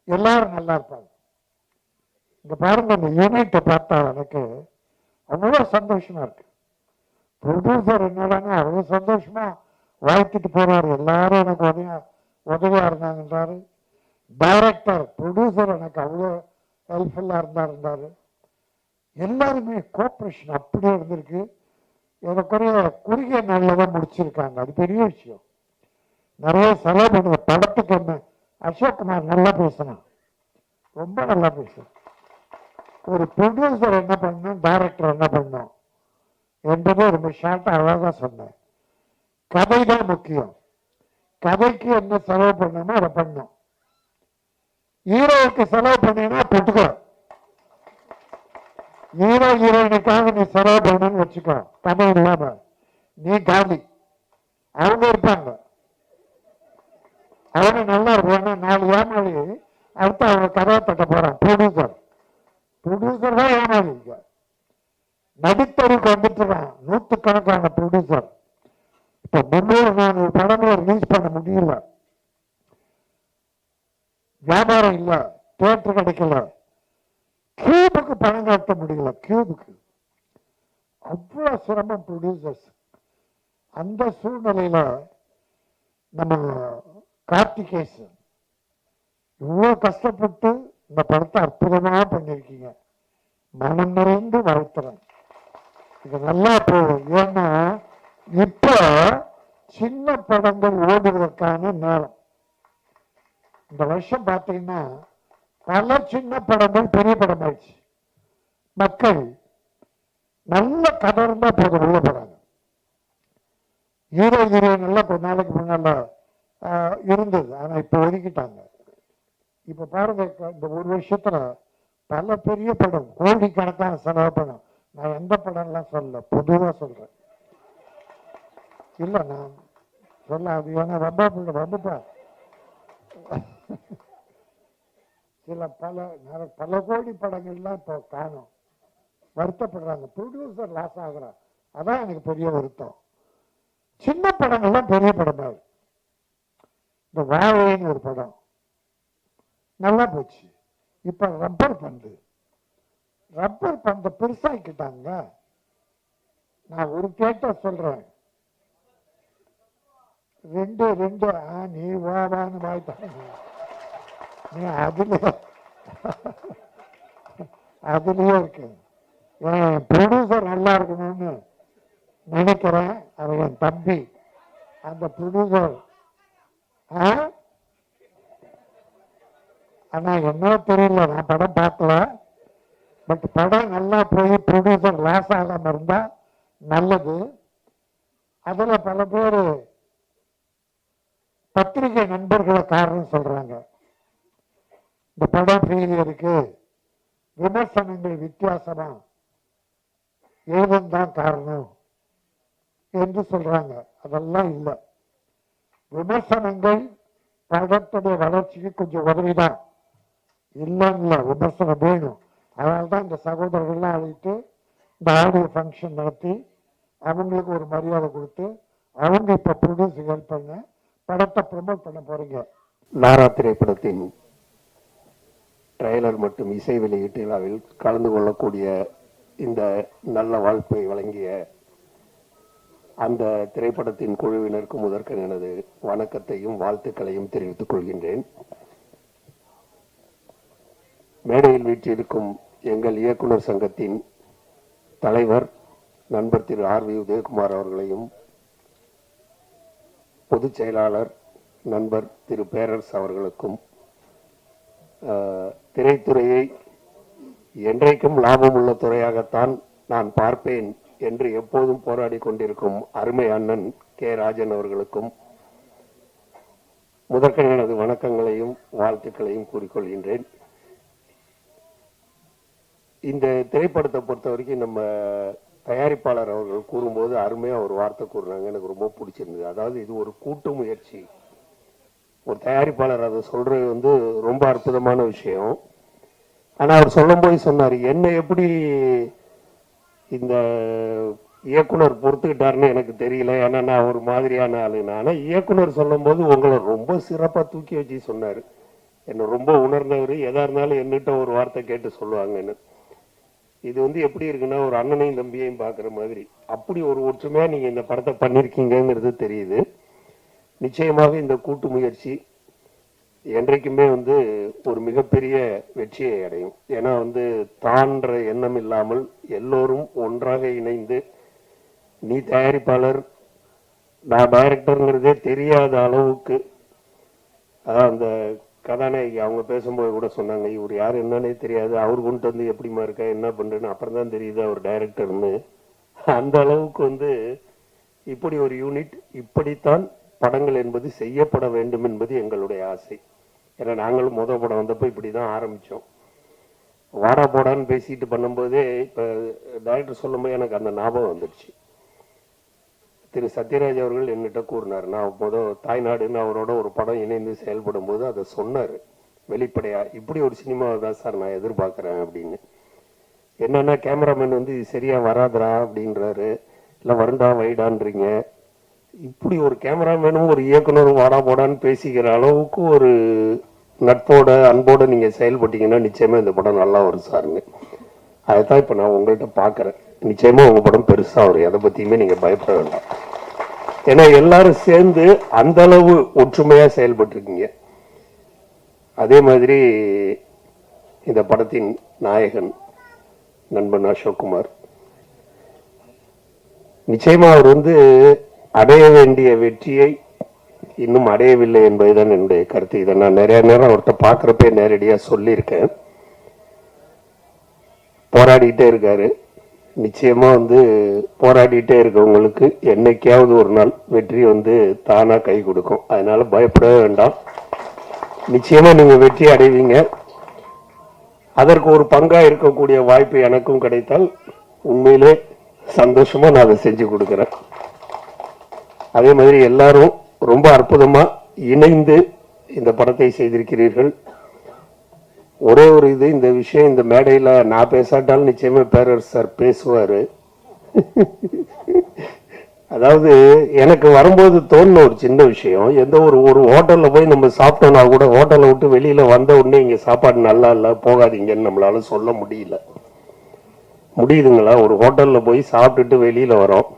H: எல்லாரும் நல்லா இருப்பாங்க. இங்க பாருங்க, இந்த யூனிட்டை பார்த்தா எனக்கு அவ்வளோ சந்தோஷமா இருக்கு. ப்ரொடியூசர் என்னடானா அவ்வளோ சந்தோஷமா வாழ்த்துட்டு போறாரு. எல்லாரும் எனக்கு உதவியா இருந்தாங்கன்றாரு. டைரக்டர் ப்ரொடியூசர் எனக்கு அவ்வளோ ஹெல்ப்ஃபுல்லா இருந்தாரு. எல்லாருமே கோஆப்ரேஷன் அப்படியே இருந்திருக்கு. எனக்குரிய குறுகிய நாளில் தான் முடிச்சிருக்காங்க. அது பெரிய விஷயம். நிறைய செலவு பண்ணுங்க. படத்துக்கு என்ன அசோக்குமார் நல்லா பேசினான், ரொம்ப நல்லா பேசுறேன். ஒரு ப்ரொடியூசர் என்ன பண்ணணும், டைரக்டர் என்ன பண்ணணும் என்பதை ரொம்ப ஷார்ட்டாக அழகாக சொன்னேன். கதை தான் முக்கியம். கதைக்கு என்ன செலவு பண்ணணுமோ அதை பண்ணணும். ஹீரோவுக்கு செலவு பண்ணீங்கன்னா போட்டுக்கோ. ஹீரோ ஹீரோயினுக்காக நீ செலவு பண்ணணும்னு வச்சுக்கோ, கதை இல்லாம நீ காலி. அவங்க இருப்பாங்க, அவங்க நல்லா இருப்பாங்க. 4 ஏமாளி அடுத்து அவங்க கதையை தட்ட போறான். ப்ரொடியூசர் தான் ஏமாளி. நடித்தருக்கு வந்துட்டு இருக்கான் நூற்றுக்கணக்கான ப்ரொடியூசர். இப்போ 300-400 படங்களை ரிலீஸ் பண்ண முடியல, வியாபாரம் இல்லை, தியேட்டர் கிடைக்கல, கியூபுக்கு பணம் கட்ட முடியல. கியூபுக்கு அவ்வளோ சிரமம் ப்ரொடியூசர்ஸ். அந்த சூழ்நிலையில நம்ம கார்த்திகேசன் இவ்வளோ கஷ்டப்பட்டு இந்த படத்தை அற்புதமாக பண்ணியிருக்கீங்க. மனம் நிறைந்து வாழ்த்துறேன். இது நல்லா போகும். ஏன்னா இப்போ சின்ன படங்கள் ஓடுவதற்கான நேரம். இந்த வருஷம் பார்த்தீங்கன்னா பல சின்ன படங்கள் பெரிய படம் ஆயிடுச்சு. மக்கள் நல்ல கதை இருந்தா போதும் உள்ள போறாங்க. ஹீரோயின் எல்லாம் கொஞ்ச நாளைக்கு முன்னால இருந்தது, ஆனா இப்ப ஒதுக்கிட்டாங்க. இப்ப பாருங்க, இந்த ஒரு வருஷத்துல பல பெரிய படம் கோடிக்கணக்கான செலவு படம். நான் எந்த படம்லாம் சொல்ல, பொதுவா சொல்றேன். இல்ல நான் சொல்ல அது ஏன்னா ரொம்பப்பா சில பல கோடி படங்கள்லாம் இப்போ காணும். வருத்தப்படுறாங்க, ப்ரொடியூசர் லாஸ் ஆகுறான். அதான் எனக்கு பெரிய வருத்தம். சின்ன படங்கள்லாம் பெரிய படமா இருக்கு. இந்த வாழைன்னு ஒரு படம் நல்லா போச்சு. இப்ப ரப்பர் பந்து பெருசாக்கிட்டாங்க. நான் ஒரு தியேட்டர் சொல்றேன், 2 நீ வான்னு வாய்த்தாங்க. நீ அதுலயே இருக்கு. என் ப்ரொடியூசர் நல்லா இருக்கணும்னு நினைக்கிறேன். அவர் என் தம்பி. அந்த ப்ரொடியூசர் ஆனா என்ன தெரியல, நான் படம் பார்க்கல. பட் படம் நல்லா போய் ப்ரொடியூசர் லாஸ் ஆகாம இருந்தா நல்லது. அதுல பல பேர் பத்திரிகை நண்பர்களை காரணம் சொல்றாங்க. இந்த படம் ஃபெயிலியருக்கு விமர்சனங்கள் வித்தியாசமா எழுதந்தான் காரணம் என்று சொல்றாங்க. அதெல்லாம் இல்லை. விமர்சனங்கள் படத்துடைய வளர்ச்சிக்கு கொஞ்சம் உதவிதான், இல்லைன்னு விமர்சனம் வேணும். அதனால்தான் இந்த சகோதரர்கள்லாம் அழைத்து இந்த ஆடியோ ஃபங்க்ஷன் நடத்தி அவங்களுக்கு ஒரு மரியாதை கொடுத்து அவங்க இப்போ ப்ரொடியூஸ் ஹெல்ப் பண்ண படத்தை ப்ரமோட் பண்ண போறீங்க.
I: நாரா திரைப்படத்தின் ட்ரெய்லர் மற்றும் இசை வெளியீட்டு விழாவில் கலந்து கொள்ளக்கூடிய இந்த நல்ல வாய்ப்பை வழங்கிய அந்த திரைப்படத்தின் குழுவினருக்கு முதற்கண் எனது வணக்கத்தையும் வாழ்த்துக்களையும் தெரிவித்துக் கொள்கின்றேன். மேடையில் வீற்றிருக்கும் எங்கள் இயக்குனர் சங்கத்தின் தலைவர் நண்பர் திரு ஆர்.வி. உதயகுமார் அவர்களையும், பொதுச் செயலாளர் நண்பர் திரு பேரரசு அவர்களுக்கும், திரைத்துறையை என்றைக்கும் லாபம் உள்ள துறையாகத்தான் நான் பார்ப்பேன் என்று எப்போதும் போராடி கொண்டிருக்கும் அருமை அண்ணன் கே. ராஜன் அவர்களுக்கும் முதற்கண் எனது வணக்கங்களையும் வாழ்த்துக்களையும் கூறிக்கொள்கின்றேன். இந்த திரைப்படத்தை பொறுத்த வரைக்கும் நம்ம தயாரிப்பாளர் அவர்கள் கூறும்போது அருமையாக ஒரு வார்த்தை கூறுறாங்க, எனக்கு ரொம்ப பிடிச்சிருந்தது. அதாவது இது ஒரு கூட்டு முயற்சி. ஒரு தயாரிப்பாளர் அதை சொல்றது வந்து ரொம்ப அற்புதமான விஷயம். ஆனால் அவர் சொல்லும்போது சொன்னார், என்னை எப்படி இந்த இயக்குனர் பொறுத்துக்கிட்டாருன்னு எனக்கு தெரியல, ஏன்னா நான் ஒரு மாதிரியான ஆளுன்னு. ஆனால் இயக்குனர் சொல்லும்போது உங்களை ரொம்ப சிறப்பாக தூக்கி வச்சு சொன்னார். என்னை ரொம்ப உணர்ந்தவர், எதா இருந்தாலும் என்னிட்ட ஒரு வார்த்தை கேட்டு சொல்லுவாங்கன்னு. இது வந்து எப்படி இருக்குன்னா ஒரு அண்ணனையும் தம்பியையும் பார்க்குற மாதிரி அப்படி ஒரு ஒற்றுமையா நீங்க இந்த படத்தை பண்ணியிருக்கீங்கிறது தெரியுது. நிச்சயமாக இந்த கூட்டு முயற்சி என்றைக்குமே வந்து ஒரு மிகப்பெரிய வெற்றியை அடையும். ஏன்னா வந்து தான்ற எண்ணம் இல்லாமல் எல்லோரும் ஒன்றாக இணைந்து, நீ தயாரிப்பாளர் நான் டைரக்டருங்கிறதே தெரியாத அளவுக்கு, அதான் அந்த கதாநாயகி அவங்க பேசும்போது கூட சொன்னாங்க, இவர் யார் என்னன்னே தெரியாது, அவர் கொண்டு வந்து எப்படிமா இருக்கா என்ன பண்றேன்னு அப்புறம் தான் தெரியுது அவர் டைரக்டர்னு. அந்த அளவுக்கு வந்து இப்படி ஒரு யூனிட், இப்படித்தான் படங்கள் என்பது செய்யப்பட வேண்டும் என்பது எங்களுடைய ஆசை. ஏன்னா நாங்களும் முதல் படம் வந்தப்போ இப்படிதான் ஆரம்பிச்சோம். வாடா போடான்னு பேசிட்டு பண்ணும்போதே இப்ப டைரக்டர் சொல்லும்போது எனக்கு அந்த ஞாபகம் வந்துடுச்சு. திரு சத்யராஜ் அவர்கள் என்னிட்ட கூறினார், நான் தாய்நாடுன்னு அவரோட ஒரு படம் இணைந்து செயல்படும் போது அதை சொன்னார் வெளிப்படையா, இப்படி ஒரு சினிமாவை தான் சார் நான் எதிர்பார்க்குறேன் அப்படின்னு. என்னன்னா கேமராமேன் வந்து இது சரியா வராதுரா அப்படின்றாரு, இல்லை வருண்டா வைடான்றீங்க. இப்படி ஒரு கேமராமேனும் ஒரு இயக்குனரும் வாடா போடான்னு பேசிக்கிற அளவுக்கு ஒரு நட்போட அன்போட நீங்க செயல்பட்டீங்கன்னா நிச்சயமா இந்த படம் நல்லா வரும் சாருங்க. அதைத்தான் இப்ப நான் உங்கள்கிட்ட பாக்குறேன். நிச்சயமா உங்க படம் பெருசா வரும், எதை பத்தியுமே நீங்க பயப்பட வேண்டாம். ஏன்னா எல்லாரும் சேர்ந்து அந்த அளவு ஒற்றுமையா செயல்பட்டு இருக்கீங்க. அதே மாதிரி இந்த படத்தின் நாயகன் நண்பன் அசோக்குமார், நிச்சயமா அவர் வந்து அடைய வேண்டிய வெற்றியை இன்னும் அடையவில்லை என்பதுதான் என்னுடைய கருத்து. இதை நான் நிறைய நேரம் அவர்கிட்ட பார்க்குறப்பே நேரடியாக சொல்லியிருக்கேன். போராடிட்டே இருக்காரு. நிச்சயமா வந்து போராடிட்டே இருக்கவங்களுக்கு என்னைக்காவது ஒரு நாள் வெற்றி வந்து தானா கை கொடுக்கும். அதனால பயப்படவே வேண்டாம், நிச்சயமா நீங்க வெற்றி அடைவீங்க. அதற்கு ஒரு பங்கா இருக்கக்கூடிய வாய்ப்பு எனக்கும் கிடைத்தால் உண்மையிலே சந்தோஷமா நான் அதை செஞ்சு கொடுக்குறேன். அதே மாதிரி எல்லாரும் ரொம்ப அற்புதமா இணைந்து இந்த படத்தை செய்திருக்கிறீர்கள். ஒரே ஒரு இது, இந்த விஷயம் இந்த மேடையில நான் பேசாட்டாலும் நிச்சயமா பேரரசு சார் பேசுவாரு. அதாவது எனக்கு வரும்போது தோணுன ஒரு சின்ன விஷயம், எந்த ஒரு ஹோட்டல்ல போய் நம்ம சாப்பிட்டோம்னா கூட ஹோட்டலை விட்டு வெளியில வந்த உடனே இங்க சாப்பாடு நல்லா இல்லை போகாதீங்கன்னு நம்மளால சொல்ல முடியுதுங்களா? ஒரு ஹோட்டல்ல போய் சாப்பிட்டுட்டு வெளியில வரோம்,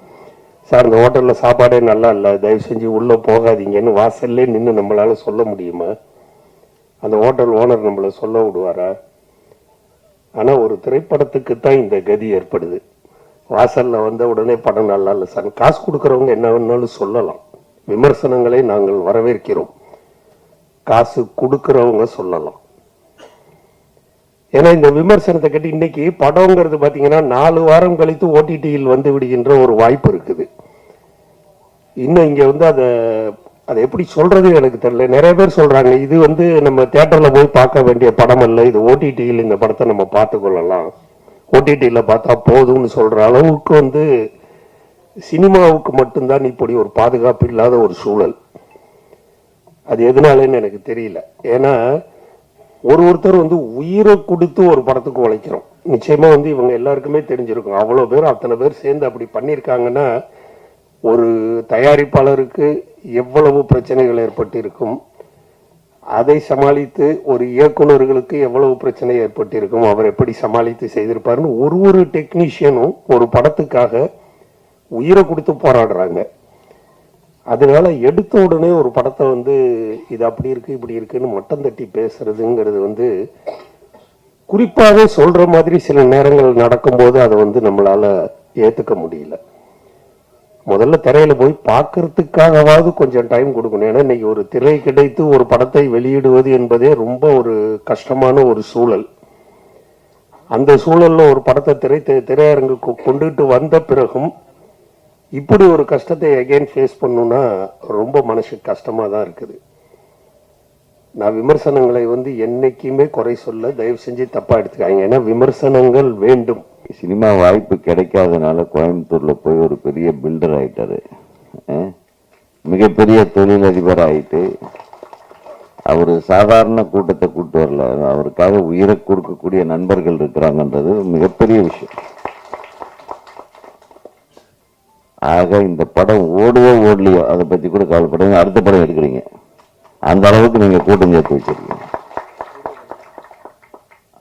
I: சார் இந்த ஹோட்டல்ல சாப்பாடே நல்லா இல்லை தயவு செஞ்சு உள்ள போகாதீங்கன்னு வாசல்லே நின்று நம்மளால சொல்ல முடியுமா? அந்த ஹோட்டல் ஓனர் நம்மள சொல்ல விடுவாரா? ஆனா ஒரு திரைப்படத்துக்கு தான் இந்த கதி ஏற்படுது. வாசல்ல வந்த உடனே படம் நல்லா இல்லை சார், காசு கொடுக்கறவங்க என்ன வேணாலும் சொல்லலாம், விமர்சனங்களை நாங்கள் வரவேற்கிறோம், காசு கொடுக்கறவங்க சொல்லலாம். ஏன்னா இந்த விமர்சனத்தை கேட்டு இன்னைக்கு படம்ங்கிறது பாத்தீங்கன்னா 4 வாரம் கழித்து ஓடிடியில் வந்து விடுகின்ற ஒரு வாய்ப்பு இருக்குது. இன்னும் இங்க வந்து அதை எப்படி சொல்றது எனக்கு தெரியல. நிறைய பேர் சொல்றாங்க இது வந்து நம்ம தியேட்டர்ல போய் பார்க்க வேண்டிய படம் அல்ல, இது ஓடிடியில் இந்த படத்தை நம்ம பார்த்து கொள்ளலாம், ஓடிடியில பார்த்தா போதும்னு சொல்ற அளவுக்கு வந்து சினிமாவுக்கு மட்டும்தான் இப்படி ஒரு பாதுகாப்பு இல்லாத ஒரு சூழல். அது எதனாலன்னு எனக்கு தெரியல. ஏன்னா ஒருத்தர் வந்து உயிரை கொடுத்து ஒரு படத்துக்கு உழைக்கிறோம். நிச்சயமா வந்து இவங்க எல்லாருக்குமே தெரிஞ்சிருக்கும், அவ்வளவு பேர் அத்தனை பேர் சேர்ந்து அப்படி பண்ணியிருக்காங்கன்னா ஒரு தயாரிப்பாளருக்கு எவ்வளவு பிரச்சனைகள் ஏற்பட்டிருக்கும், அதை சமாளித்து ஒரு இயக்குநர்களுக்கு எவ்வளவு பிரச்சனை ஏற்பட்டிருக்கும், அவர் எப்படி சமாளித்து செய்திருப்பாருன்னு ஒரு டெக்னீஷியனும் ஒரு படத்துக்காக உயிரை கொடுத்து போராடுறாங்க. அதனால எடுத்த உடனே ஒரு படத்தை வந்து இது அப்படி இருக்கு இப்படி இருக்குன்னு மட்டம் தட்டி பேசுறதுங்கிறது வந்து குறிப்பாக சொல்ற மாதிரி சில நேரங்கள் நடக்கும்போது அதை வந்து நம்மளால ஏத்துக்க முடியல. முதல்ல திரையில போய் பார்க்கறதுக்காகவாவது கொஞ்சம் டைம் கொடுக்கணும். ஏன்னா இன்னைக்கு ஒரு திரை கிடைத்து ஒரு படத்தை வெளியிடுவது என்பதே ரொம்ப ஒரு கஷ்டமான ஒரு சூழல். அந்த சூழல்ல ஒரு படத்தை திரையரங்குக்கு கொண்டுட்டு வந்த பிறகும் இப்படி ஒரு கஷ்டத்தை அகைன் ஃபேஸ் பண்ணணும்னா ரொம்ப மனசுக்கு கஷ்டமா தான் இருக்குது. நான் விமர்சனங்களை வந்து என்னைக்குமே குறை சொல்ல, தயவு செஞ்சு தப்பா எடுத்துக்காங்க. ஏன்னா விமர்சனங்கள் வேண்டும்.
J: சினிமா வாய்ப்பு கிடைக்காதனால கோயம்புத்தூர்ல போய் ஒரு பெரிய பில்டர் ஆயிட்டாரு, மிகப்பெரிய தொழிலதிபர் ஆயிட்டு அவர் சாதாரண கூட்டத்தை கூட்டு வரல, அவருக்காக உயிரை கொடுக்கக்கூடிய நண்பர்கள் இருக்கிறாங்கன்றது மிகப்பெரிய விஷயம். ஆக இந்த படம் ஓடுவோ ஓடலையோ அதை பத்தி கூட கவலைப்படுங்க, அடுத்த படம் எடுக்கிறீங்க, அந்த அளவுக்கு நீங்க கூட்டம் சேர்த்து வச்சிருக்கீங்க.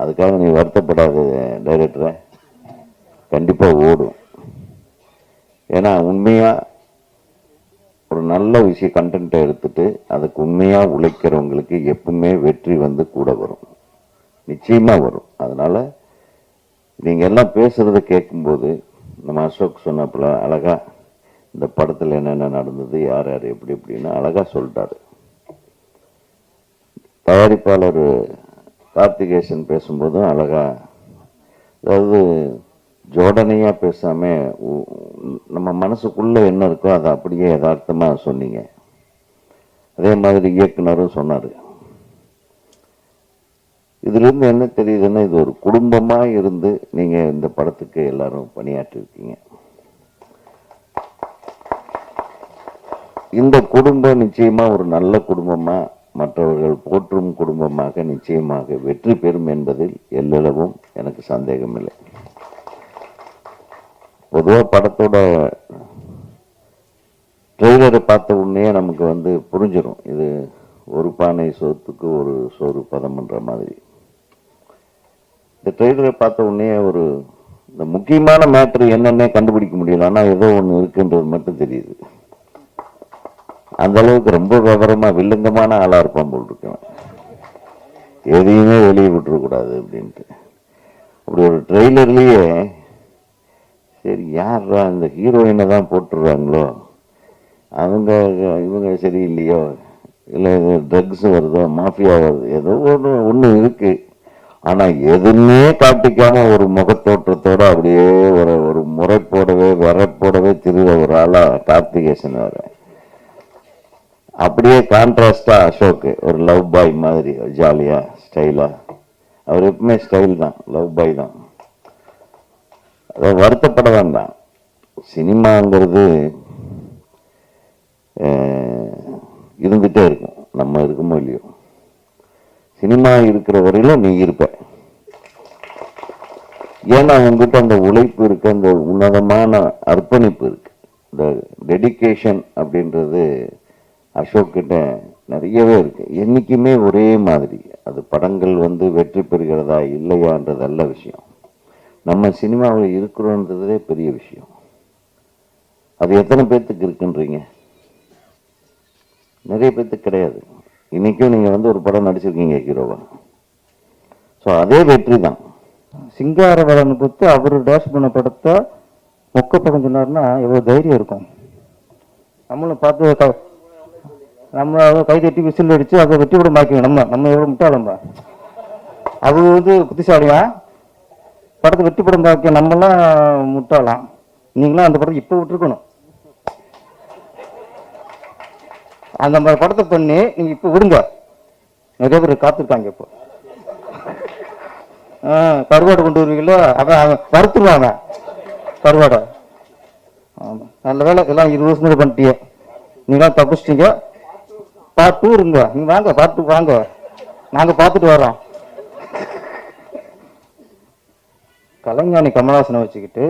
J: அதுக்காக நீ வருத்தப்படாத டைரக்டரை, கண்டிப்பா ஓடும். ஏன்னா உண்மையா ஒரு நல்ல விஷயம் கண்டென்ட்டை எடுத்துட்டு அதுக்கு உண்மையா உழைக்கிறவங்களுக்கு எப்பவுமே வெற்றி வந்து கூட வரும், நிச்சயமா வரும். அதனால நீங்க எல்லாம் பேசுறத கேட்கும்போது நம்ம அசோக் சொன்னப்பல அழகா இந்த படத்துல என்னென்ன நடந்தது, யார் யார் எப்படி எப்படின்னு அழகா சொல்லிட்டாரு. தயாரிப்பாளர் கார்த்திகேசன் பேசும்போதும் அழகா, அதாவது ஜோடனையா பேசாம நம்ம மனசுக்குள்ள என்ன இருக்கோ அதை அப்படியே யதார்த்தமா சொன்னீங்க. அதே மாதிரி இயக்குனரும் சொன்னாரு. இதுல இருந்து என்ன தெரியுதுன்னா, இது ஒரு குடும்பமா இருந்து நீங்க இந்த படத்துக்கு எல்லாரும் பணியாற்றி இருக்கீங்க. இந்த குடும்பம் நிச்சயமா ஒரு நல்ல குடும்பமா, மற்றவர்கள் போற்றும் குடும்பமாக நிச்சயமாக வெற்றி பெறும் என்பதில் எல்லளவும் எனக்கு சந்தேகம் இல்லை. பொதுவாக படத்தோட ட்ரெய்லரை பார்த்த உடனே நமக்கு வந்து புரிஞ்சிடும், இது ஒரு பானை சோத்துக்கு ஒரு சோறு பதம்ன்ற மாதிரி. இந்த ட்ரெய்லரை பார்த்த உடனே ஒரு இந்த முக்கியமான மேட்ரு என்னன்னே கண்டுபிடிக்க முடியல, ஆனால் ஏதோ ஒன்று இருக்குன்றது மட்டும் தெரியுது. அந்த அளவுக்கு ரொம்ப விவரமா வில்லங்கமான ஆளா இருப்பான் போல் இருக்கேன், எதையுமே வெளியே விட்டுறக்கூடாது அப்படின்ட்டு. அப்படி ஒரு ட்ரெய்லர்லயே சரி யாரா இந்த ஹீரோயினை தான் போட்டுடுறாங்களோ, இவங்க சரியில்லையோ, இல்லை ட்ரக்ஸ் வருதோ, மாஃபியா வருது, ஏதோ ஒன்று இருக்கு. ஆனா எதுவுமே காட்டிக்காம ஒரு முகத்தோற்றத்தோட அப்படியே ஒரு முறைப்போடவே வரப்போடவே திருட ஒரு ஆளா கார்த்திகேசன் வேற. அப்படியே கான்ட்ராஸ்டா அசோக் ஒரு லவ் பாய் மாதிரி ஜாலியா ஸ்டைலா, அவர் எப்பவுமே ஸ்டைல் தான், லவ் பாய் தான். அதை வருத்தப்பட வேண்டாம். சினிமாங்கிறது இருந்துட்டே இருக்கும், நம்ம இருக்குமோ இல்லையோ. சினிமா இருக்கிற வரையிலும் நீ இருப்ப. ஏன்னா உங்ககிட்ட அந்த உழைப்பு இருக்கு, அந்த உன்னதமான அர்ப்பணிப்பு இருக்கு. இந்த டெடிகேஷன் அப்படின்றது அசோக் கிட்ட நிறையவே இருக்கு. என்னைக்குமே ஒரே மாதிரி. அது படங்கள் வந்து வெற்றி பெறுகிறதா இல்லையான்றது நல்ல விஷயம். நம்ம சினிமாவில் இருக்கிறோன்றதே பெரிய விஷயம். அது எத்தனை பேர்த்துக்கு இருக்குன்றீங்க? நிறைய பேர்த்துக்கு கிடையாது. இன்னைக்கும் நீங்க வந்து ஒரு படம் நடிச்சிருக்கீங்க ஹீரோவா, ஸோ அதே வெற்றி தான்.
C: சிங்காரவேலன் கொடுத்து அவர் டேஷ் பண்ண படத்தை மொக்க படம் சொன்னார்னா எவ்வளோ தைரியம் இருக்கும். நம்மளும் பார்த்து நம்ம கை தட்டி விசில் அடிச்சு அதை வெற்றி கூட மாக்கிங்க. நம்ம எவ்வளோ முட்டாளம்பா. அவர் வந்து புத்திசாலியா படத்தை வெற்றி படம் பார்க்க, நம்மளாம் முட்டாளாம். நீங்களாம் அந்த படத்தை இப்போ விட்டுருக்கணும். அந்த மாதிரி படத்தை பண்ணி நீங்க இப்போ விடுங்க. நிறைய பேர் காத்திருக்காங்க. இப்போ கருவாடை கொண்டு வருவீங்களோ, அவன் வறுத்துருவாங்க கருவாடை. ஆமாம், நல்ல வேலை எல்லாம் 20 வருஷம் பண்ணிட்டீங்க. நீங்களாம் தப்பிச்சிட்டீங்க. பார்ட் 2 இருங்க. நீங்க வாங்க, பார்ட் 2 வாங்க, நாங்கள் பார்த்துட்டு வரோம். கலைஞானி கமலஹாசனை வச்சுக்கிட்டு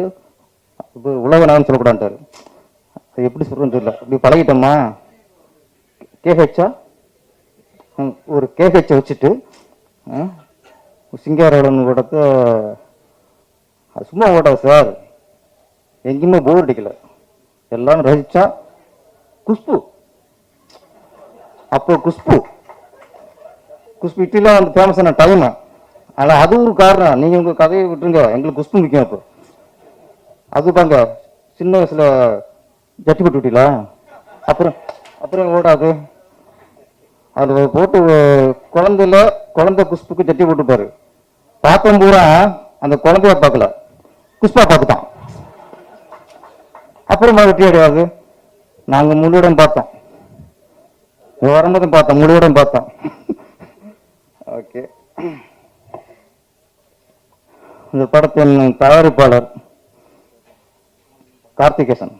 C: இப்போ உலக நாயகன் சொல்லக்கூடாதுட்டாரு. அது எப்படி சொல்கிறேன்னு தெரியல, அப்படி பழகிட்டோமா. கேஹெச்சா ஒரு கேஹெச்சை வச்சுட்டு சிங்காரோடன்னு ஓடத்த அது சும்மா ஓடாது சார், எங்கேயுமே போர் அடிக்கல, எல்லாரும் ரசிச்சா. குஷ்பு, அப்போ குஷ்பு இட்லிலாம் வந்து ஃபேமஸான டைமு. ஆனால் அது ஒரு காரணம், நீங்கள் உங்கள் கதையை விட்டுருங்க, எங்களுக்கு குஷ்பு முக்கியம். அப்போ அது பாங்க சின்ன வயசில் ஜட்டி போட்டு விட்டீங்களா, அப்புறம் ஓடாது. அதில் போட்டு குழந்தை குஷ்புக்கு ஜட்டி போட்டுப்பாரு. பார்க்கும் பூரா அந்த குழந்தைய பார்க்கல, குஷ்பா பார்த்துட்டான். அப்புறமா வெட்டி அடையாது. நாங்கள் முழுவடம் பார்த்தோம், வரும்போதும் பார்த்தோம், முழுவடம் பார்த்தோம். ஓகே, இந்த படத்தின் தயாரிப்பாளர் கார்த்திகேசன்,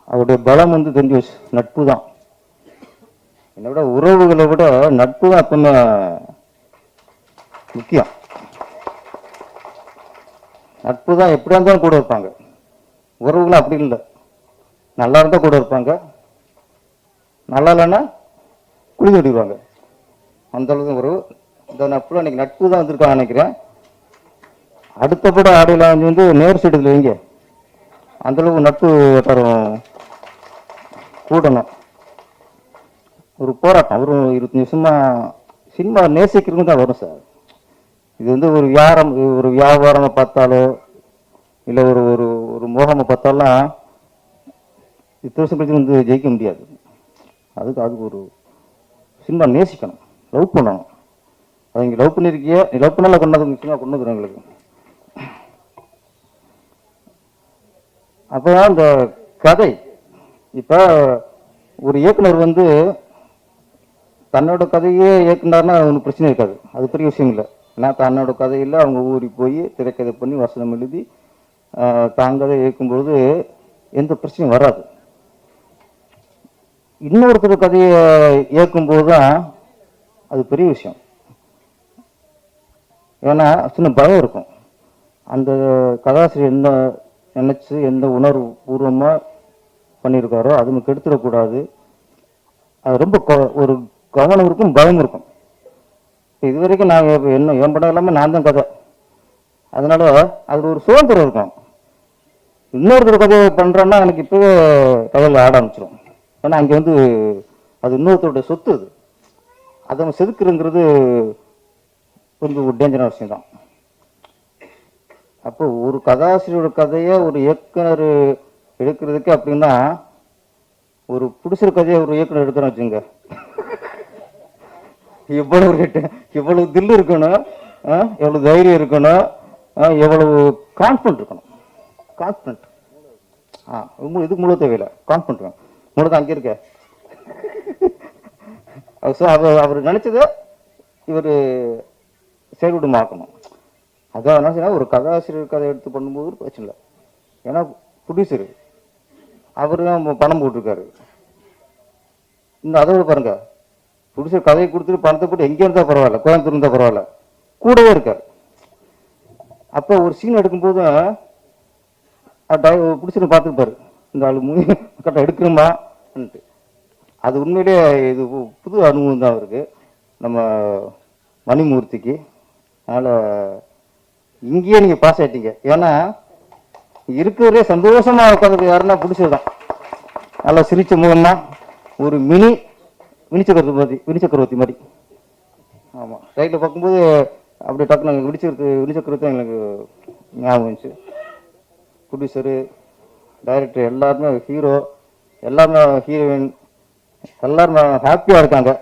C: அவருடைய பலம் வந்து தெரிஞ்சு வச்சு நட்பு தான். என்னை விட உறவுகளை விட நட்பு தான் எப்பவுமே முக்கியம். நட்பு தான் எப்படியா இருந்தாலும் கூட இருப்பாங்க. உறவுகளும் அப்படி இல்லை, நல்லா இருந்தால் கூட இருப்பாங்க, நல்லா இல்லைன்னா குழி தட்டிடுவாங்க. அந்த அளவுக்கு உறவு. இந்த நட்பு இன்னைக்கு நட்பு தான் வந்திருக்கான்னு நினைக்கிறேன். அடுத்தப்பட ஆடையில் வந்து நேர் சைடுல வைங்க, அந்தளவுக்கு நட்பு வட்டாரம் கூடணும். ஒரு போராட்டம், ஒரு 20 நிமிஷமா சினிமா நேசிக்கிறவங்க தான் வரும் சார். இது வந்து ஒரு வியாபாரமாக பார்த்தாலோ இல்லை ஒரு ஒரு ஒரு மோகமாக பார்த்தாலும் 10 வருஷம் கழிச்சு வந்து ஜெயிக்க முடியாது. அதுக்கு ஒரு சினிமா நேசிக்கணும், லவ் பண்ணணும். அதை இங்கே லவ் பண்ணியிருக்கிய, நீ லவ் பண்ணால கொண்டாந்து சினிமா கொண்டு வந்துடும் எங்களுக்கு. அப்போ இந்த கதை, இப்போ ஒரு இயக்குனர் வந்து தன்னோட கதையே இயக்குனார்னா ஒன்றும் பிரச்சனை இருக்காது, அது பெரிய விஷயம் இல்லை. ஏன்னா தன்னோட கதையில் அவங்க ஊறி போய் திரைக்கதை பண்ணி வசனம் எழுதி தாங்கதை இயக்கும்பொழுது எந்த பிரச்சனையும் வராது. இன்னொருத்தர் கதையை இயக்கும்போது தான் அது பெரிய விஷயம். ஏன்னா சின்ன பயம் இருக்கும். அந்த கதாசிரியர் என்ன நினச்சி எந்த உணர்வு பூர்வமாக பண்ணியிருக்காரோ அது நமக்கு எடுத்துடக்கூடாது. அது ரொம்ப ஒரு கவனம் இருக்கும், பயம் இருக்கும். இது வரைக்கும் நான் என்ன என் படம் எல்லாமே நான் தான் கதை, அதனால அது ஒரு சுதந்திரம் இருக்கும். இன்னொருத்தர் கதையை பண்ணுறேன்னா எனக்கு இப்போவே கதையில் ஆட ஆரம்பிச்சிடும். ஏன்னா அங்கே வந்து அது இன்னொருத்தருடைய சொத்து, அதை நம்ம செதுக்குறங்கிறது கொஞ்சம் ஒரு டேஞ்சரான விஷயம் தான். அப்போ ஒரு கதாசிரியரோட கதையை ஒரு இயக்குனர் எடுக்கிறதுக்கு அப்படின்னா, ஒரு பிடிச்சிற கதையை ஒரு இயக்குனர் எடுக்கிறோன்னு வச்சுங்க, எவ்வளவு தில்லு இருக்கணும், எவ்வளவு தைரியம் இருக்கணும், எவ்வளவு கான்ஃபிடன்ட் இருக்கணும். கான்ஃபிடன்ட் இதுக்கு முழு தேவையில்லை, கான்ஃபிடன்ட் முழு தான் அங்கே இருக்க. அவர் நினைச்சதை இவர் செயல்படுமாக்கணும். அதான் என்ன செய்யணும், ஒரு கதாசிரியர் கதை எடுத்து பண்ணும்போது பிரச்சனை இல்லை. ஏன்னா ப்ரொடியூசரு அவரு தான் பணம் போட்டிருக்காரு. இந்த அதோட பாருங்க, ப்ரொடியூசர் கதையை கொடுத்துட்டு பணத்தை போட்டு எங்கே இருந்தால் பரவாயில்ல, கோயம்புத்தூர் இருந்தால் பரவாயில்ல, கூடவே இருக்கார். அப்போ ஒரு சீன் எடுக்கும்போது ப்ரொடியூசர் பார்த்துருப்பாரு, இந்த ஆளு கரெக்டாக எடுக்கணுமான்ட்டு. அது உண்மையிலே இது புது அனுபவம் தான் அவருக்கு, நம்ம மணிமூர்த்திக்கு. அதனால் இங்கேயே நீங்கள் பாஸ் ஆகிட்டீங்க. ஏன்னா இருக்கிறதே சந்தோஷமாக உட்காந்து யாருன்னா பிடிச்சதுதான். நல்லா சிரிச்ச முகமா, ஒரு வினிச்சக்கரவர்த்தி மாதிரி. ஆமாம், ரைட்டில் பார்க்கும்போது அப்படி டக்குனு வினிச்சக்கரவர்த்தி எங்களுக்கு ஞாபகம் இருந்துச்சு. ப்ரொடியூசரு, டைரக்டர் எல்லாருமே ஹீரோ, எல்லாருமே ஹீரோயின், எல்லாருமே ஹாப்பியாக இருக்காங்க.